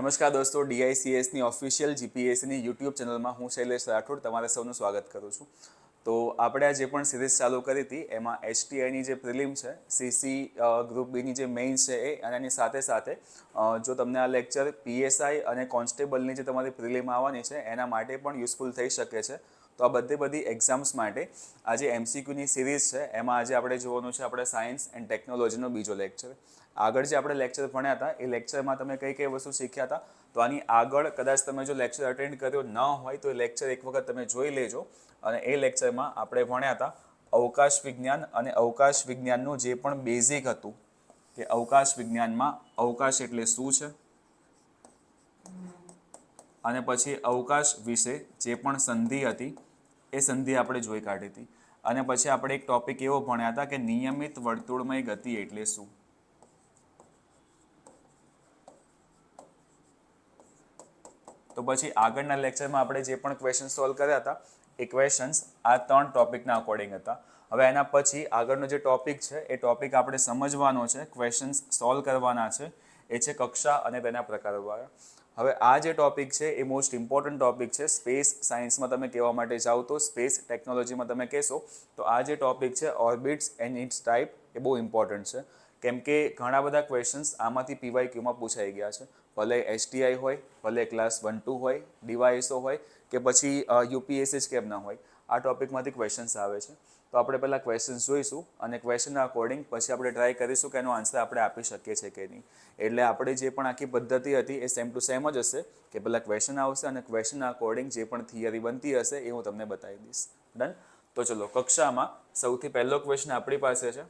નમસ્કાર દોસ્તો, ડીઆઈસીએસની official જીપીએસસીની YouTube ચેનલમાં હું શૈલેષ રાઠોડ તમારે સૌનું સ્વાગત કરું છું. તો આપણે આ જે પણ સિરીઝ ચાલુ કરી હતી એમાં એસટીઆઈની જે પ્રિલિમ છે, સીસી ગ્રુપ બીની જે મેઇન છે એ, અને એની સાથે સાથે જો તમને આ લેક્ચર પીએસઆઈ અને કોન્સ્ટેબલની જે તમારી પ્રિલિમ આવવાની છે એના માટે પણ યુઝફુલ થઈ શકે છે. તો આ બધી એક્ઝામ્સ માટે આ જે એમસીક્યુની સિરીઝ છે એમાં આજે આપણે જોવાનું છે આપણે સાયન્સ એન્ડ ટેકનોલોજીનો બીજો લેક્ચર. આગળ જે આપણે લેક્ચર ભણ્યા હતા એ લેક્ચરમાં તમે કઈ વસ્તુ શીખ્યા હતા, તો આની આગળ કદાચ તમે જો લેક્ચર અટેન્ડ કર્યો ન હોય તો એ લેક્ચર એક વખત તમે જોઈ લેજો. અને એ લેક્ચરમાં આપણે ભણ્યા હતા અવકાશ વિજ્ઞાન અને અવકાશ વિજ્ઞાનનું જે પણ બેઝિક હતું કે અવકાશ વિજ્ઞાનમાં અવકાશ એટલે શું છે, અને પછી અવકાશ વિશે જે પણ સંધિ હતી એ સંધિ આપણે જોઈ કાઢી હતી. અને પછી આપણે એક ટોપિક એવો ભણ્યા હતા કે નિયમિત વર્તુળમય ગતિ એટલે શું. તો પછી આગળના લેક્ચરમાં આપણે જે પણ ક્વેશ્ચન સોલ્વ કર્યા હતા એ ક્વેશ્ચન્સ આ 3 ટોપિકના અકોર્ડિંગ હતા. હવે એના પછી આગળનો જે ટોપિક છે એ ટોપિક આપણે સમજવાનો છે, ક્વેશ્ચન્સ સોલ્વ કરવાના છે, એ છે કક્ષા અને તેના પ્રકારોવાળા. હવે આ જે ટોપિક છે એ મોસ્ટ ઇમ્પોર્ટન્ટ ટોપિક છે. સ્પેસ સાયન્સમાં તમે કહેવા માટે જાઓ તો, સ્પેસ ટેકનોલોજીમાં તમે કહેશો તો આ જે ટોપિક છે ઓર્બિટ્સ એન્ડ ઇટ્સ ટાઈપ એ બહુ ઇમ્પોર્ટન્ટ છે. કેમ કે ઘણા બધા ક્વેશ્ચન્સ આમાંથી પીવાયક્યુમાં પૂછાઈ ગયા છે. ભલે એસટીઆઈ હોય, ભલે ક્લાસ 1-2 હોય, ડીવાયએસઓ હોય કે પછી યુપીએસસી જ કેમ ના હોય, આ ટોપિકમાંથી ક્વેશ્ચન્સ આવે છે. તો આપણે પહેલાં ક્વેશ્ચન્સ જોઈશું અને ક્વેશ્ચનના અકોર્ડિંગ પછી આપણે ટ્રાય કરીશું કે એનો આન્સર આપણે આપી શકીએ છીએ કે નહીં. એટલે આપણે જે પણ આખી પદ્ધતિ હતી એ સેમ ટુ સેમ જ હશે કે પહેલાં ક્વેશ્ચન આવશે અને ક્વેશ્ચનના અકોર્ડિંગ જે પણ થિયરી બનતી હશે એ હું તમને બતાવી દઈશ. ડન. તો ચલો, કક્ષામાં સૌથી પહેલો ક્વેશ્ચન આપણી પાસે છે.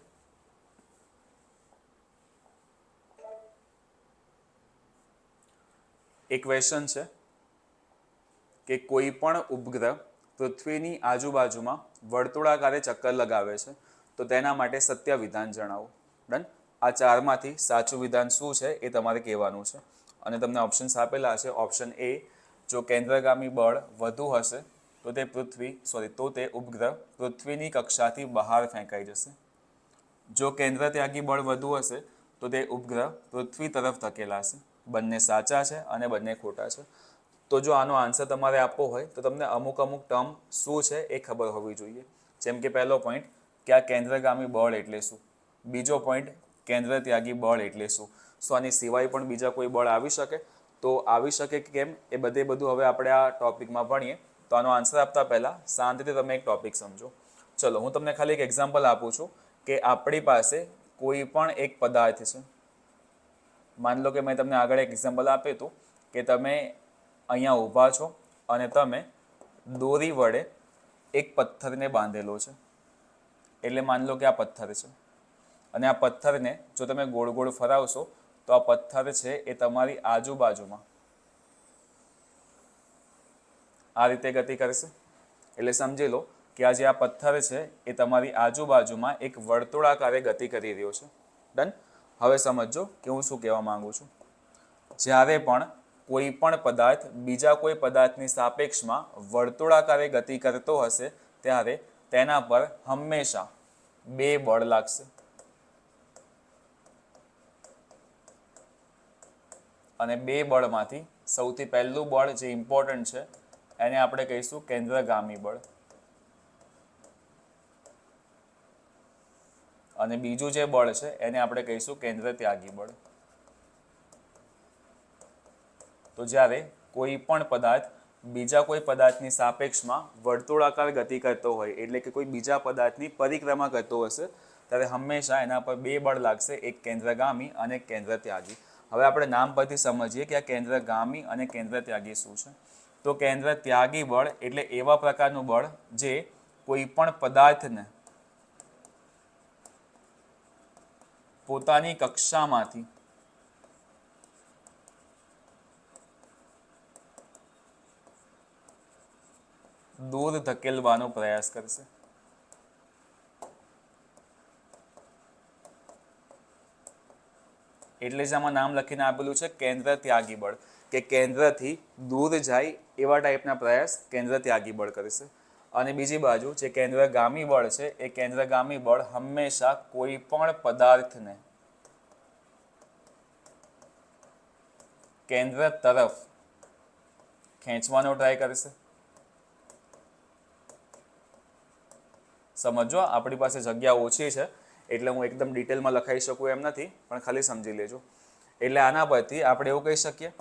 એક ક્વેશ્ચન છે કે કોઈ પણ ઉપગ્રહ પૃથ્વીની આજુબાજુમાં વર્તુળાકારે ચક્કર લગાવે છે તો તેના માટે સત્ય વિધાન જણાવો. ડન. આ ચારમાંથી સાચું વિધાન શું છે એ તમારે કહેવાનું છે. અને તમને ઓપ્શન્સ આપેલા છે. ઓપ્શન એ, જો કેન્દ્રગામી બળ વધુ હશે તો તે ઉપગ્રહ પૃથ્વીની કક્ષાથી બહાર ફેંકાઈ જશે. જો કેન્દ્ર ત્યાગી બળ વધુ હશે તો તે ઉપગ્રહ પૃથ્વી તરફ ધકેલાશે. બંને સાચા છે અને બંને ખોટા છે. તો જો આનો આન્સર તમારે આપવો હોય તો તમને અમુક ટર્મ શું છે એ ખબર હોવી જોઈએ. જેમ કે પહેલો પોઈન્ટ કે આ કેન્દ્રગામી બળ એટલે શું. બીજો પોઈન્ટ, કેન્દ્ર ત્યાગી બળ એટલે શું. શું આની સિવાય પણ બીજા કોઈ બળ આવી શકે? તો આવી શકે કે કેમ એ બધું હવે આપણે આ ટોપિકમાં ભણીએ. તો આનો આન્સર આપતા પહેલાં શાંતિથી તમે એક ટોપિક સમજો. ચલો, હું તમને ખાલી એક એક્ઝામ્પલ આપું છું કે આપણી પાસે કોઈ પણ એક પદાર્થ છે. માની લો કે મેં તમને આગળ એક એક્ઝામ્પલ આપ્યું હતું કે તમે અહીંયા ઊભા છો અને તમે દોરી વડે એક પથ્થરને બાંધેલો છે. એટલે માની લો કે આ પથ્થર છે અને આ પથ્થરને જો તમે ગોળ ગોળ ફરાવશો તો આ પથ્થર છે એ તમારી આજુબાજુમાં આ રીતે ગતિ કરશે. એટલે સમજી લો કે આ જે આ પથ્થર છે એ તમારી આજુબાજુમાં એક વર્તુળાકારે ગતિ કરી રહ્યો છે. ડન. હવે સમજો કે હું શું કહેવા માંગુ છું. જ્યારે પણ કોઈ પણ પદાર્થ બીજા કોઈ પદાર્થની સાપેક્ષમાં વર્તુળાકારે ગતિ કરતો હશે ત્યારે તેના પર હંમેશા 2 બળ લાગશે. અને 2 બળમાંથી સૌથી પહેલું બળ જે ઇમ્પોર્ટન્ટ છે એને આપણે કહીશું કેન્દ્રગામી બળ. અને બીજું જે બળ છે એને આપણે કહીશું કેન્દ્ર ત્યાગી બળ. તો જ્યારે કોઈ પણ પદાર્થ બીજા કોઈ પદાર્થની સાપેક્ષમાં વર્તુળાકાર ગતિ કરતો હોય, એટલે કે કોઈ બીજા પદાર્થની પરિક્રમા કરતો હશે, ત્યારે હંમેશા એના પર 2 બળ લાગશે, એક કેન્દ્રગામી અને એક કેન્દ્ર ત્યાગી. હવે આપણે નામ પરથી સમજીએ કે આ કેન્દ્રગામી અને કેન્દ્ર ત્યાગી શું છે. તો કેન્દ્ર ત્યાગી બળ એટલે એવા પ્રકારનું બળ જે કોઈ પણ પદાર્થને પોતાની કક્ષામાંથી દૂર ધકેલવાનો પ્રયાસ કરશે. એટલે જ આમાં નામ લખીને આપેલું છે કેન્દ્ર ત્યાગી બળ, કે કેન્દ્રથી દૂર જાય એવા ટાઈપના પ્રયાસ કેન્દ્ર ત્યાગી બળ કરશે. અને બીજી બાજુ જે કેન્દ્રગામી બળ છે એ કેન્દ્રગામી બળ હંમેશા કોઈ પણ પદાર્થને કેન્દ્ર તરફ ખેંચવાનો ટ્રાય કરશે. સમજો આપણી પાસે જગ્યા ઓછી છે એટલે હું એકદમ ડિટેલમાં લખાઈ શકું એમ નથી, પણ ખાલી સમજી લેજો. એટલે આના પરથી આપણે એવું કહી શકીએ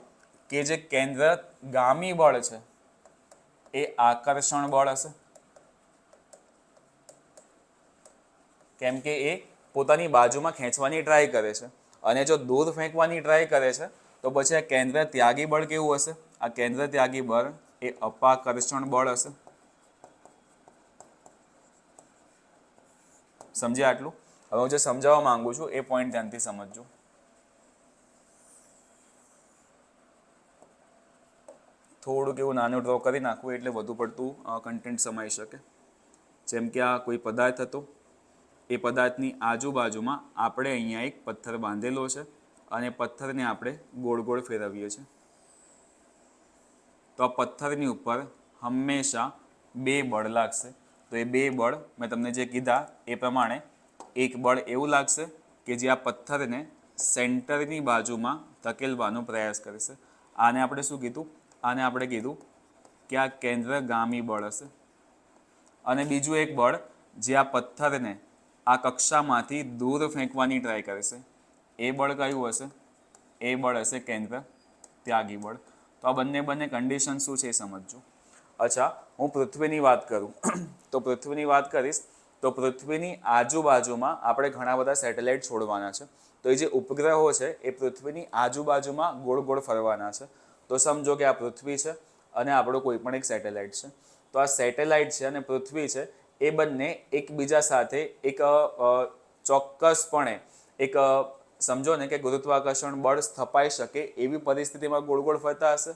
કે જે કેન્દ્રગામી બળ છે એ આકર્ષણ બળ હશે, કેમ કે એ પોતાની બાજુમાં ખેંચવાની ટ્રાય કરે છે. અને જો દૂર ફેંકવાની ટ્રાય કરે છે તો પછી આ કેન્દ્ર ત્યાગી બળ કેવું હશે? આ કેન્દ્ર ત્યાગી બળ એ અપાકર્ષણ બળ હશે. સમજ્યા આટલું? હવે હું જે સમજાવવા માંગુ છું એ પોઈન્ટ ધ્યાનથી સમજજો. થોડુંક એવું નાનું ડ્રો કરી નાખવું એટલે વધુ પડતું કન્ટેન્ટ સમાઈ શકે. જેમ કે આ કોઈ પદાર્થ હતો, એ પદાર્થની આજુબાજુમાં આપણે અહીંયા એક પથ્થર બાંધેલો છે અને પથ્થરને આપણે ગોળ ગોળ ફેરવીએ છીએ. તો આ પથ્થરની ઉપર હંમેશા બે બળ લાગશે. તો એ બે બળ મેં તમને જે કીધા એ પ્રમાણે એક બળ એવું લાગશે કે જે આ પથ્થરને સેન્ટરની બાજુમાં ધકેલવાનો પ્રયાસ કરશે. આને આપણે શું કીધું? આને આપણે કીધું કે આ કેન્દ્રગામી બળ હશે. અને બીજું એક બળ જે આ પથ્થરને આ કક્ષામાંથી દૂર ફેંકવાની ટ્રાય કરશે, એ બળ કયું હશે? એ બળ હશે કેન્દ્ર ત્યાગી બળ. તો આ બંને કન્ડિશન શું છે એ સમજજો. અચ્છા, હું પૃથ્વીની વાત કરું તો પૃથ્વીની વાત કરીશ તો પૃથ્વીની આજુબાજુમાં આપણે ઘણા બધા સેટેલાઇટ છોડવાના છે. તો એ જે ઉપગ્રહો છે એ પૃથ્વીની આજુબાજુમાં ગોળ ગોળ ફરવાના છે. તો સમજો કે આ પૃથ્વી છે અને આપણો કોઈ પણ એક સેટેલાઇટ છે. તો આ સેટેલાઇટ છે અને પૃથ્વી છે એ બંને એકબીજા સાથે એક ચોક્કસપણે એક સમજો ને કે ગુરુત્વાકર્ષણ બળ સ્થપાઈ શકે એવી પરિસ્થિતિમાં ગોળ ગોળ ફરતા હશે.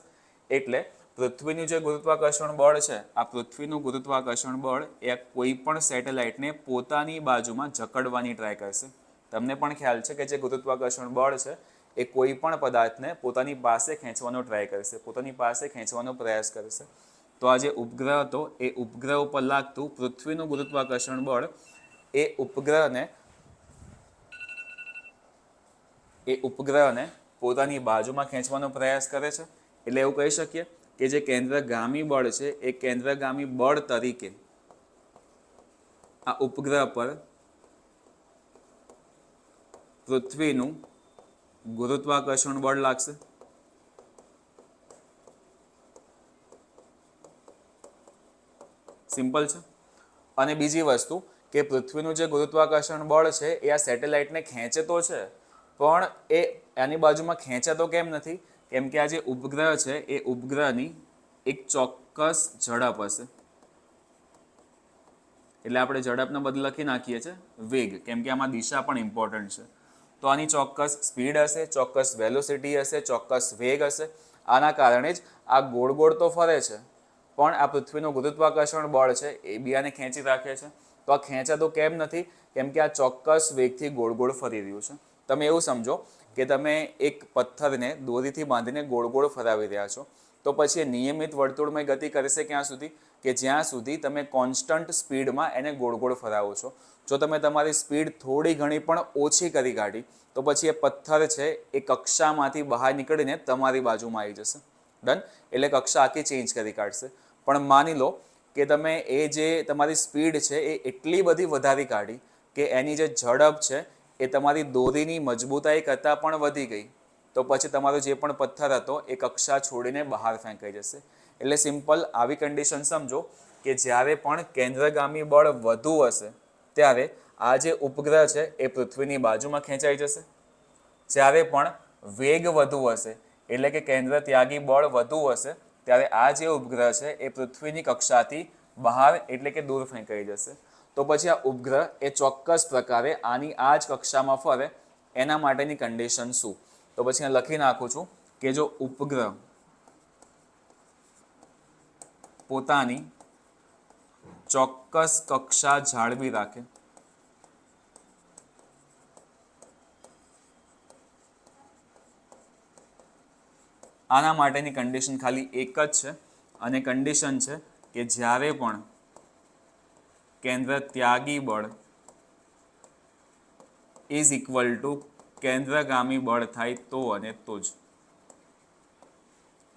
એટલે પૃથ્વીનું જે ગુરુત્વાકર્ષણ બળ છે, આ પૃથ્વીનું ગુરુત્વાકર્ષણ બળ એ કોઈ પણ સેટેલાઇટને પોતાની બાજુમાં જકડવાની ટ્રાય કરશે. તમને પણ ખ્યાલ છે કે જે ગુરુત્વાકર્ષણ બળ છે એ કોઈ પણ પદાર્થને પોતાની પાસે ખેંચવાનો ટ્રાય કરશે, પોતાની પાસે ખેંચવાનો પ્રયાસ કરશે. તો આ જે ઉપગ્રહ હતો એ ઉપગ્રહ ઉપર લાગતું પૃથ્વીનું ગુરુત્વાકર્ષણ બળ એ ઉપગ્રહને પોતાની બાજુમાં ખેંચવાનો પ્રયાસ કરે છે. એટલે એવું કહી શકીએ કે જે કેન્દ્રગામી બળ છે એ કેન્દ્રગામી બળ તરીકે આ ઉપગ્રહ પર પૃથ્વીનું ગુરુત્વાકર્ષણ બળ લાગશે. સિમ્પલ છે. અને બીજી વસ્તુ કે પૃથ્વીનું જે ગુરુત્વાકર્ષણ બળ છે એ આ સેટેલાઇટને ખેંચે તો છે, પણ એ આની બાજુમાં ખેંચાતો કેમ નથી? કેમ કે આ જે ઉપગ્રહ છે એ ઉપગ્રહની એક ચોક્કસ ઝડપ હશે. એટલે આપણે ઝડપના બદલે લખી નાખીએ છીએ વેગ, કેમ કે આમાં દિશા પણ ઇમ્પોર્ટન્ટ છે. તો આની ચોક્કસ સ્પીડ હશે, ચોક્કસ વેલોસિટી હશે, ચોક્કસ વેગ હશે. આના કારણે જ આ ગોળ ગોળ તો ફરે છે, પણ આ પૃથ્વીનું ગુરુત્વાકર્ષણ બળ છે એ બી આને ખેંચી રાખે છે. તો આ ખેંચાતું કેમ નથી? કેમ કે આ ચોક્કસ વેગથી ગોળ ગોળ ફરી રહ્યું છે. તમે એવું સમજો કે તમે એક પથ્થરને દોરીથી બાંધીને ગોળ ગોળ ફરાવી રહ્યા છો, તો પછી એ નિયમિત વર્તુળમય ગતિ કરશે ક્યાં સુધી? કે જ્યાં સુધી તમે કોન્સ્ટન્ટ સ્પીડમાં એને ગોળ ગોળ ફરાવો છો. જો તમે તમારી સ્પીડ થોડી ઘણી પણ ઓછી કરી કાઢી તો પછી એ પથ્થર છે એ કક્ષામાંથી બહાર નીકળીને તમારી બાજુમાં આવી જશે. ડન? એટલે કક્ષા આખી ચેન્જ કરી કાઢશે. પણ માની લો કે તમે એ જે તમારી સ્પીડ છે એ એટલી બધી વધારી કાઢી કે એની જે ઝડપ છે એ તમારી દોરીની મજબૂતાઈ કરતાં પણ વધી ગઈ, તો પછી તમારો જે પણ પથ્થર હતો એ કક્ષા છોડીને બહાર ફેંકાઈ જશે. એટલે સિમ્પલ આવી કન્ડિશન સમજો કે જ્યારે પણ કેન્દ્રગામી બળ વધુ હશે ત્યારે આ જે ઉપગ્રહ છે એ પૃથ્વીની બાજુમાં ખેંચાઈ જશે. જ્યારે પણ વેગ વધુ હશે એટલે કે કેન્દ્ર ત્યાગી બળ વધુ હશે ત્યારે આ જે ઉપગ્રહ છે એ પૃથ્વીની કક્ષાથી બહાર એટલે કે દૂર ફેંકાઈ જશે. તો પછી આ ઉપગ્રહ એ ચોક્કસ પ્રકારે આની આ જ કક્ષામાં ફરે. એના માટેની કન્ડિશન શું? તો પછી હું લખી નાખું છું કે જો ઉપગ્રહ પોતાની ચોક્કસ કક્ષા જાળવી રાખે, આના માટેની કન્ડિશન ખાલી એક જ છે અને કન્ડિશન છે કે જ્યારે પણ કેન્દ્ર ત્યાગી બળ ઇઝ ઇક્વલ ટુ કેન્દ્રગામી બળ થાય તો અને તો જ.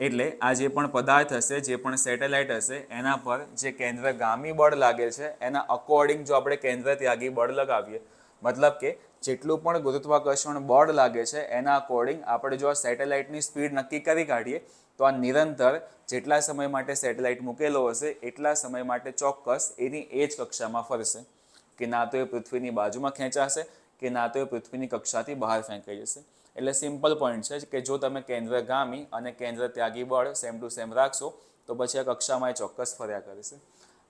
એટલે આ જે પણ પદાર્થ હશે, જે પણ સેટેલાઇટ હશે, એના પર જે કેન્દ્રગામી બળ લાગે છે એના અકોર્ડિંગ જો આપણે કેન્દ્ર ત્યાગી બળ લગાવીએ, મતલબ કે જેટલું પણ ગુરુત્વાકર્ષણ બળ લાગે છે એના અકોર્ડિંગ આપણે જો આ સેટેલાઇટની સ્પીડ નક્કી કરી કાઢીએ તો આ નિરંતર જેટલા સમય માટે સેટેલાઇટ મૂકેલો હશે એટલા સમય માટે ચોક્કસ એની એ જ કક્ષામાં ફરશે, કે ના તો એ પૃથ્વીની બાજુમાં ખેંચાશે કે ના તો એ પૃથ્વીની કક્ષાથી બહાર ફેંકાઈ જશે. એટલે સિમ્પલ પોઈન્ટ છે કે જો તમે કેન્દ્રગામી અને કેન્દ્ર ત્યાગી બળ સેમ ટુ સેમ રાખશો તો પછી આ કક્ષામાં એ ચોક્કસ ફર્યા કરશે.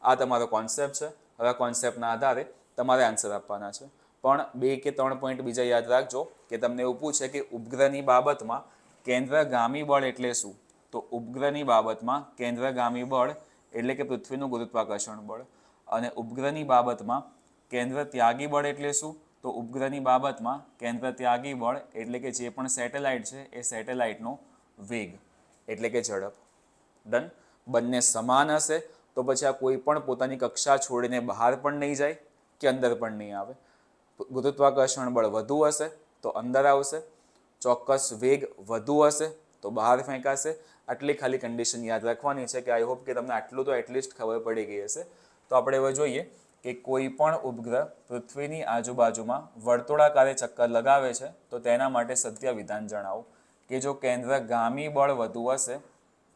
આ તમારો કોન્સેપ્ટ છે. હવે આ કોન્સેપ્ટના આધારે તમારે આન્સર આપવાના છે. પણ 2 કે 3 પોઈન્ટ બીજા યાદ રાખજો કે તમને એવું પૂછે કે ઉપગ્રહની બાબતમાં કેન્દ્રગામી બળ એટલે શું, તો ઉપગ્રહની બાબતમાં કેન્દ્રગામી બળ એટલે કે પૃથ્વીનું ગુરુત્વાકર્ષણ બળ, અને ઉપગ્રહની બાબતમાં કેન્દ્ર ત્યાગી બળ એટલે શું, તો ઉપગ્રહની બાબતમાં કેન્દ્ર ત્યાગી બળ એટલે કે જે પણ સેટેલાઇટ છે એ સેટેલાઇટનો વેગ એટલે કે ઝડપ. ડન. બંને સમાન હશે તો પછી આ કોઈ પણ પોતાની કક્ષા છોડીને બહાર પણ નહીં જાય કે અંદર પણ નહીં આવે. ગુરુત્વાકર્ષણ બળ વધુ હશે તો અંદર આવશે, ચોક્કસ વેગ વધુ હશે તો બહાર ફેંકાશે. આટલી ખાલી કન્ડિશન યાદ રાખવાની છે કે આઈ હોપ કે તમને આટલું તો એટલીસ્ટ ખબર પડી ગઈ હશે. તો આપણે હવે જોઈએ કે કોઈ પણ ઉપગ્રહ પૃથ્વીની આજુબાજુમાં વર્તુળાકારે ચક્કર લગાવે છે તો તેના માટે સત્ય વિધાન જણાવો. કે જો કેન્દ્રગામી બળ વધુ હશે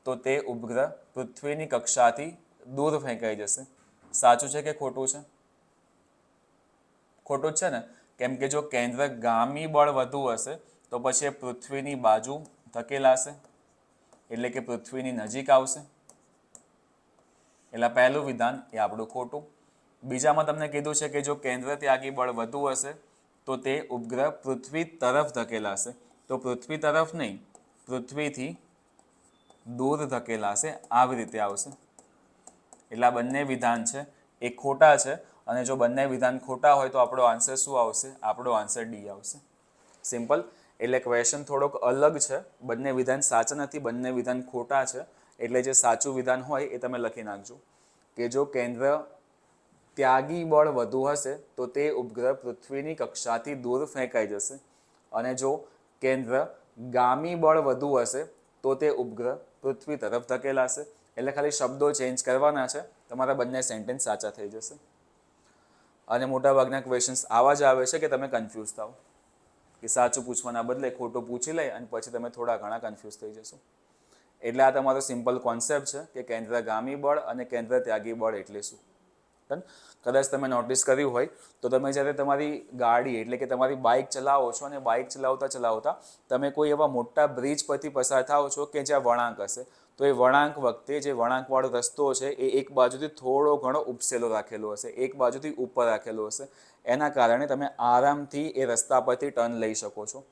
તો તે ઉપગ્રહ પૃથ્વીની કક્ષાથી દૂર ફેંકાઈ જશે. સાચું છે કે ખોટું છે? ખોટું જ છે ને, કેમ કે જો કેન્દ્રગામી બળ વધુ હશે તો પછી પૃથ્વીની બાજુ ધકેલાશે એટલે કે પૃથ્વીની નજીક આવશે. એટલે પહેલું વિધાન એ આપણું ખોટું. બીજામાં તમને કીધું છે કે જો કેન્દ્ર ત્યાગી બળ વધુ હશે તો તે ઉપગ્રહ પૃથ્વી તરફ ધકેલાશે, તો પૃથ્વી તરફ નહીં, પૃથ્વીથી દૂર ધકેલાશે, આવી રીતે આવશે. એટલે આ બંને વિધાન છે એ ખોટા છે, અને જો બંને વિધાન ખોટા હોય તો આપણો આન્સર શું આવશે? આપણો આન્સર ડી આવશે. સિમ્પલ. એટલે ક્વેશ્ચન થોડોક અલગ છે, બંને વિધાન સાચા નથી, બંને વિધાન ખોટા છે. એટલે જે સાચું વિધાન હોય એ તમે લખી નાખજો કે જો કેન્દ્ર ત્યાગી બળ વધુ હશે તો તે ઉપગ્રહ પૃથ્વીની કક્ષાથી દૂર ફેંકાઈ જશે, અને જો કેન્દ્ર ગામી બળ વધુ હશે તો તે ઉપગ્રહ પૃથ્વી તરફ ધકેલાશે. એટલે ખાલી શબ્દો ચેન્જ કરવાના છે, તમારા બંને સેન્ટેન્સ સાચા થઈ જશે. અને મોટાભાગના ક્વેશ્ચન્સ આવા જ આવે છે કે તમે કન્ફ્યુઝ થાવ, કે સાચું પૂછવાના બદલે ખોટું પૂછી લે અને પછી તમે થોડા ઘણા કન્ફ્યુઝ થઈ જશો. એટલે આ તમારો સિમ્પલ કોન્સેપ્ટ છે કે કેન્દ્રગામી બળ અને કેન્દ્ર ત્યાગી બળ એટલે શું. ડન. કદાચ તમે નોટિસ કર્યું હોય તો તમે જ્યારે તમારી ગાડી એટલે કે તમારી બાઇક ચલાવો છો અને બાઇક ચલાવતા ચલાવતા તમે કોઈ એવા મોટા બ્રિજ પરથી પસાર થાઓ છો કે જ્યાં વળાંક હશે, તો એ વળાંક વખતે જે વળાંકવાળો રસ્તો છે એ એક બાજુથી થોડો ઘણો ઉપસેલો રાખેલો હશે, એક બાજુથી ઉપર રાખેલો હશે. એના કારણે તમે આરામથી એ રસ્તા પરથી ટર્ન લઈ શકો છો.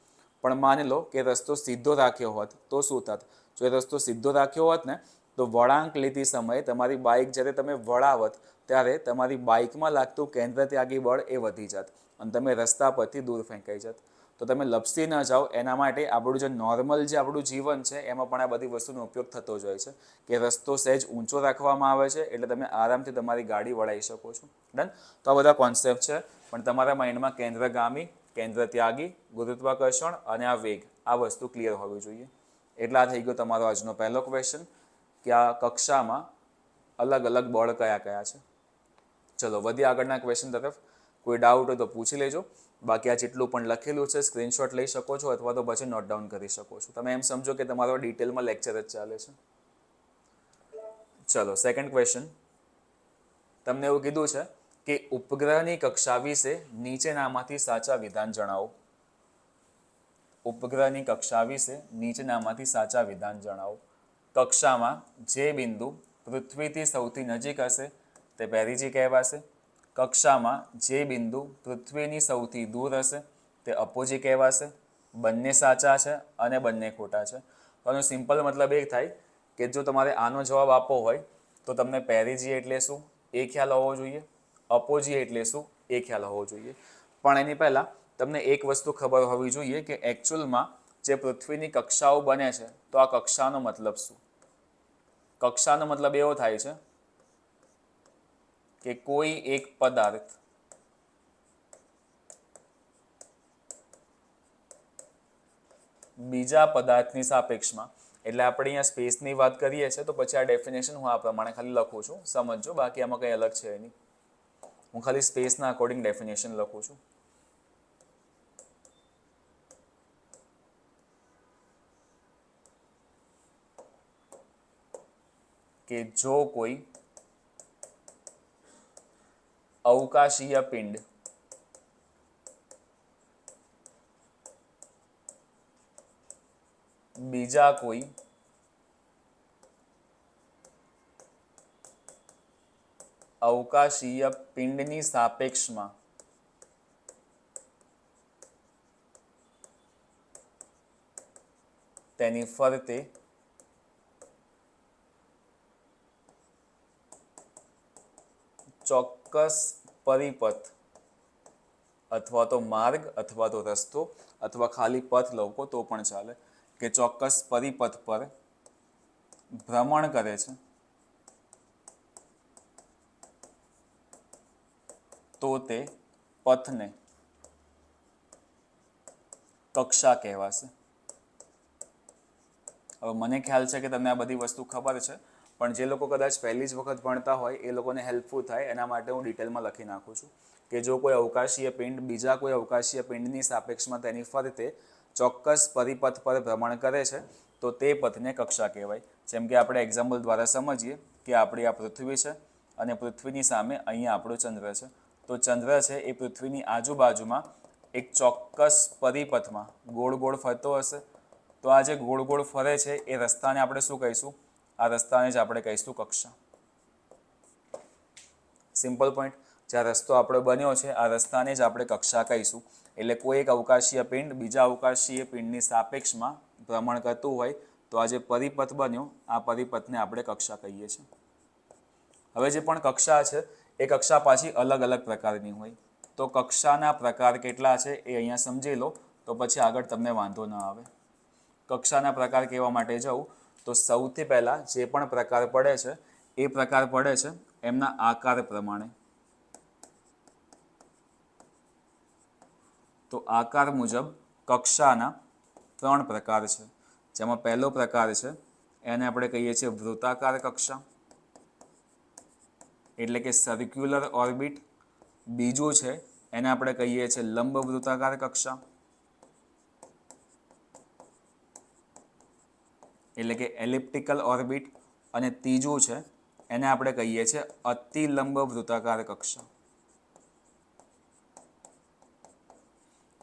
પણ માની લો કે રસ્તો સીધો રાખ્યો હોત તો શું થાત? જો એ રસ્તો સીધો રાખ્યો હોત ને તો વળાંક લેતી સમયે તમારી બાઇક જ્યારે તમે વળાવત ત્યારે તમારી બાઇકમાં લાગતું કેન્દ્ર ત્યાગી બળ એ વધી જાત અને તમે રસ્તા પરથી દૂર ફેંકાઈ જાત. તો તમે લપસી ન જાઓ એના માટે આપણું જે નોર્મલ જે આપણું જીવન છે એમાં પણ આ બધી વસ્તુનો ઉપયોગ થતો જ હોય છે કે રસ્તો સહેજ ઊંચો રાખવામાં આવે છે એટલે તમે આરામથી તમારી ગાડી વળાવી શકો છો. ડન. તો આ બધા કોન્સેપ્ટ છે, પણ તમારા માઇન્ડમાં કેન્દ્રગામી, કેન્દ્ર ત્યાગી, ગુરુત્વાકર્ષણ અને આ વેગ, આ વસ્તુ ક્લિયર હોવી જોઈએ. એટલે આ થઈ ગયો તમારો આજનો પહેલો ક્વેશ્ચન કે આ કક્ષામાં અલગ અલગ બળ કયા કયા છે. ચલો વધીએ આગળના ક્વેશ્ચન તરફ. કોઈ ડાઉટ હોય તો પૂછી લેજો. બાકી આ જેટલું પણ લખેલું છે સ્ક્રીનશોટ લઈ શકો છો અથવા તો પછી નોટ ડાઉન કરી શકો છો. તમે એમ સમજો કે તમારો ડિટેલમાં લેક્ચર જ ચાલે છે. ચલો સેકન્ડ ક્વેશ્ચન. તમને એવું કીધું છે કે ઉપગ્રહની કક્ષા વિશે નીચેનામાંથી સાચા વિધાન જણાવો. ઉપગ્રહની કક્ષા વિશે નીચેનામાંથી સાચા વિધાન જણાવો. કક્ષામાં જે બિંદુ પૃથ્વીથી સૌથી નજીક હશે તે પેરીજી કહેવાશે. કક્ષામાં જે બિંદુ પૃથ્વીની સૌથી દૂર હશે તે અપોજી કહેવાશે. બંને સાચા છે અને બંને ખોટા છે. આનો સિમ્પલ મતલબ એ થાય કે જો તમારે આનો જવાબ આપવો હોય તો તમને પેરીજી એટલે શું એ ખ્યાલ હોવો જોઈએ, અપોજી એટલે શું એ ખ્યાલ હોવો જોઈએ. પણ એની પહેલાં તમને એક વસ્તુ ખબર હોવી જોઈએ કે એકચ્યુઅલમાં જે પૃથ્વીની કક્ષાઓ બને છે તો આ કક્ષાનો મતલબ શું? કક્ષાનો મતલબ એવો થાય છે કે કોઈ એક પદાર્થ બીજા પદાર્થની સાપેક્ષમાં એટલે આપણે અહીંયા સ્પેસની વાત કરીએ છીએ તો પછી આ ડેફિનેશન હું આ પ્રમાણે ખાલી લખું છું, સમજજો, બાકી આમાં કંઈ અલગ છે નહીં. હું ખાલી સ્પેસના અકોર્ડિંગ ડેફિનેશન લખું છું. કે જો કોઈ અવકાશીય પિંડ બીજા કોઈ અવકાશીય પિંડની સાપેક્ષમાં તેની ફરતે ચોક્કસ પરિપથ અથવા તો માર્ગ અથવા તો રસ્તો અથવા ખાલી પથ લખો તો પણ ચાલે, કે ચોક્કસ પરિપથ પર ભ્રમણ કરે છે તો તે પથને કક્ષા કહેવાશે. હવે મને ખ્યાલ છે કે તમને આ બધી વસ્તુ ખબર છે, પણ જે લોકો કદાચ પહેલી જ વખત ભણતા હોય એ લોકોને હેલ્પફુલ થાય એના માટે હું ડિટેલમાં લખી નાખું છું કે જો કોઈ અવકાશીય પિંડ બીજા કોઈ અવકાશીય પિંડની સાપેક્ષમાં તેની ફરતે ચોક્કસ પરિપથ પર ભ્રમણ કરે છે તો તે પથને કક્ષા કહેવાય. જેમ કે આપણે એક્ઝામ્પલ દ્વારા સમજીએ કે આપણી આ પૃથ્વી છે અને પૃથ્વીની સામે અહીંયા આપણો ચંદ્ર છે. તો ચંદ્ર છે એ પૃથ્વીની આજુબાજુમાં એક ચોક્કસ પરિપથમાં ગોળ ગોળ ફરતો હશે. તો આ જે ગોળ ગોળ ફરે છે એ રસ્તાને આપણે શું કહીશું? આ રસ્તાને જ આપણે કહીશું કક્ષા. Simple point. જ્યાં રસ્તો આપણો બન્યો છે આ રસ્તાને જ આપણે કક્ષા કહીશું. એટલે કોઈ એક અવકાશીય પિંડ બીજા અવકાશીય પિંડની સાપેક્ષમાં ભ્રમણ કરતું હોય તો આ જે પરિપથ બન્યો આ પરિપથને આપણે કક્ષા કહીએ છીએ. હવે જે પણ કક્ષા છે એ કક્ષા પાછી અલગ અલગ પ્રકારની હોય. તો કક્ષાના પ્રકાર કેટલા છે એ અહીંયા સમજી લો તો પછી આગળ તમને વાંધો ન આવે. કક્ષાના પ્રકાર કહેવા માટે જાઉં તો સૌથી પહેલાં જે પણ પ્રકાર પડે છે એ પ્રકાર પડે છે એમના આકાર પ્રમાણે. તો આકાર મુજબ કક્ષાના 3 પ્રકાર છે. જેમાં પહેલો પ્રકાર છે એને આપણે કહીએ છીએ વૃત્તાકાર કક્ષા, એટલે કે સર્ક્યુલર ઓર્બિટ. બીજું છે એને આપણે કહીએ છીએ લંબ વૃત્તાકાર કક્ષા, એટલે કે એલિપ્ટિકલ ઓર્બિટ. અને ત્રીજું છે એને આપણે કહીએ છીએ અતિલંબ વૃત્તાકાર કક્ષા,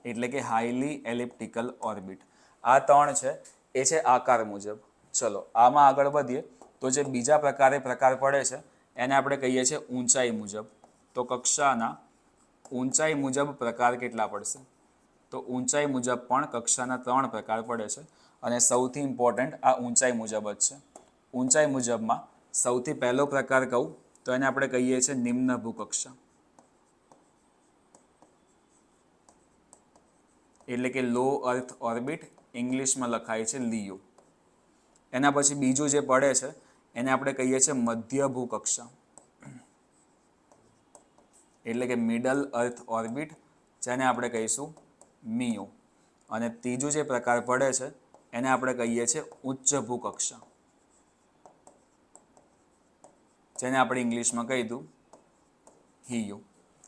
એટલે કે હાઈલી એલિપ્ટિકલ ઓર્બિટ. આ 3 છે એ છે આકાર મુજબ. ચલો આમાં આગળ વધીએ તો જે બીજા પ્રકાર પડે છે એને આપણે કહીએ છીએ ઊંચાઈ મુજબ. તો કક્ષાના ઊંચાઈ મુજબ પ્રકાર કેટલા પડશે? તો ઊંચાઈ મુજબ પણ કક્ષાના 3 પ્રકાર પડે છે અને સૌથી ઇમ્પોર્ટન્ટ આ ઊંચાઈ મુજબ જ છે. ઊંચાઈ મુજબમાં સૌથી પહેલો પ્રકાર કહું તો એને આપણે કહીએ છીએ નિમ્ન ભૂકક્ષા, એટલે કે લો અર્થ ઓર્બિટ, ઇંગ્લિશમાં લખાય છે લીઓ. એના પછી બીજું જે પડે છે એને આપણે કહીએ છીએ મધ્ય ભૂકક્ષા, એટલે કે મિડલ અર્થ ઓર્બિટ, જેને આપણે કહીશું મિયો. અને ત્રીજું જે પ્રકાર પડે છે એને આપણે કહીએ છીએ ઉચ્ચ ભૂકક્ષા, જેને આપણે ઇંગ્લિશમાં કહી દઉં હિયો,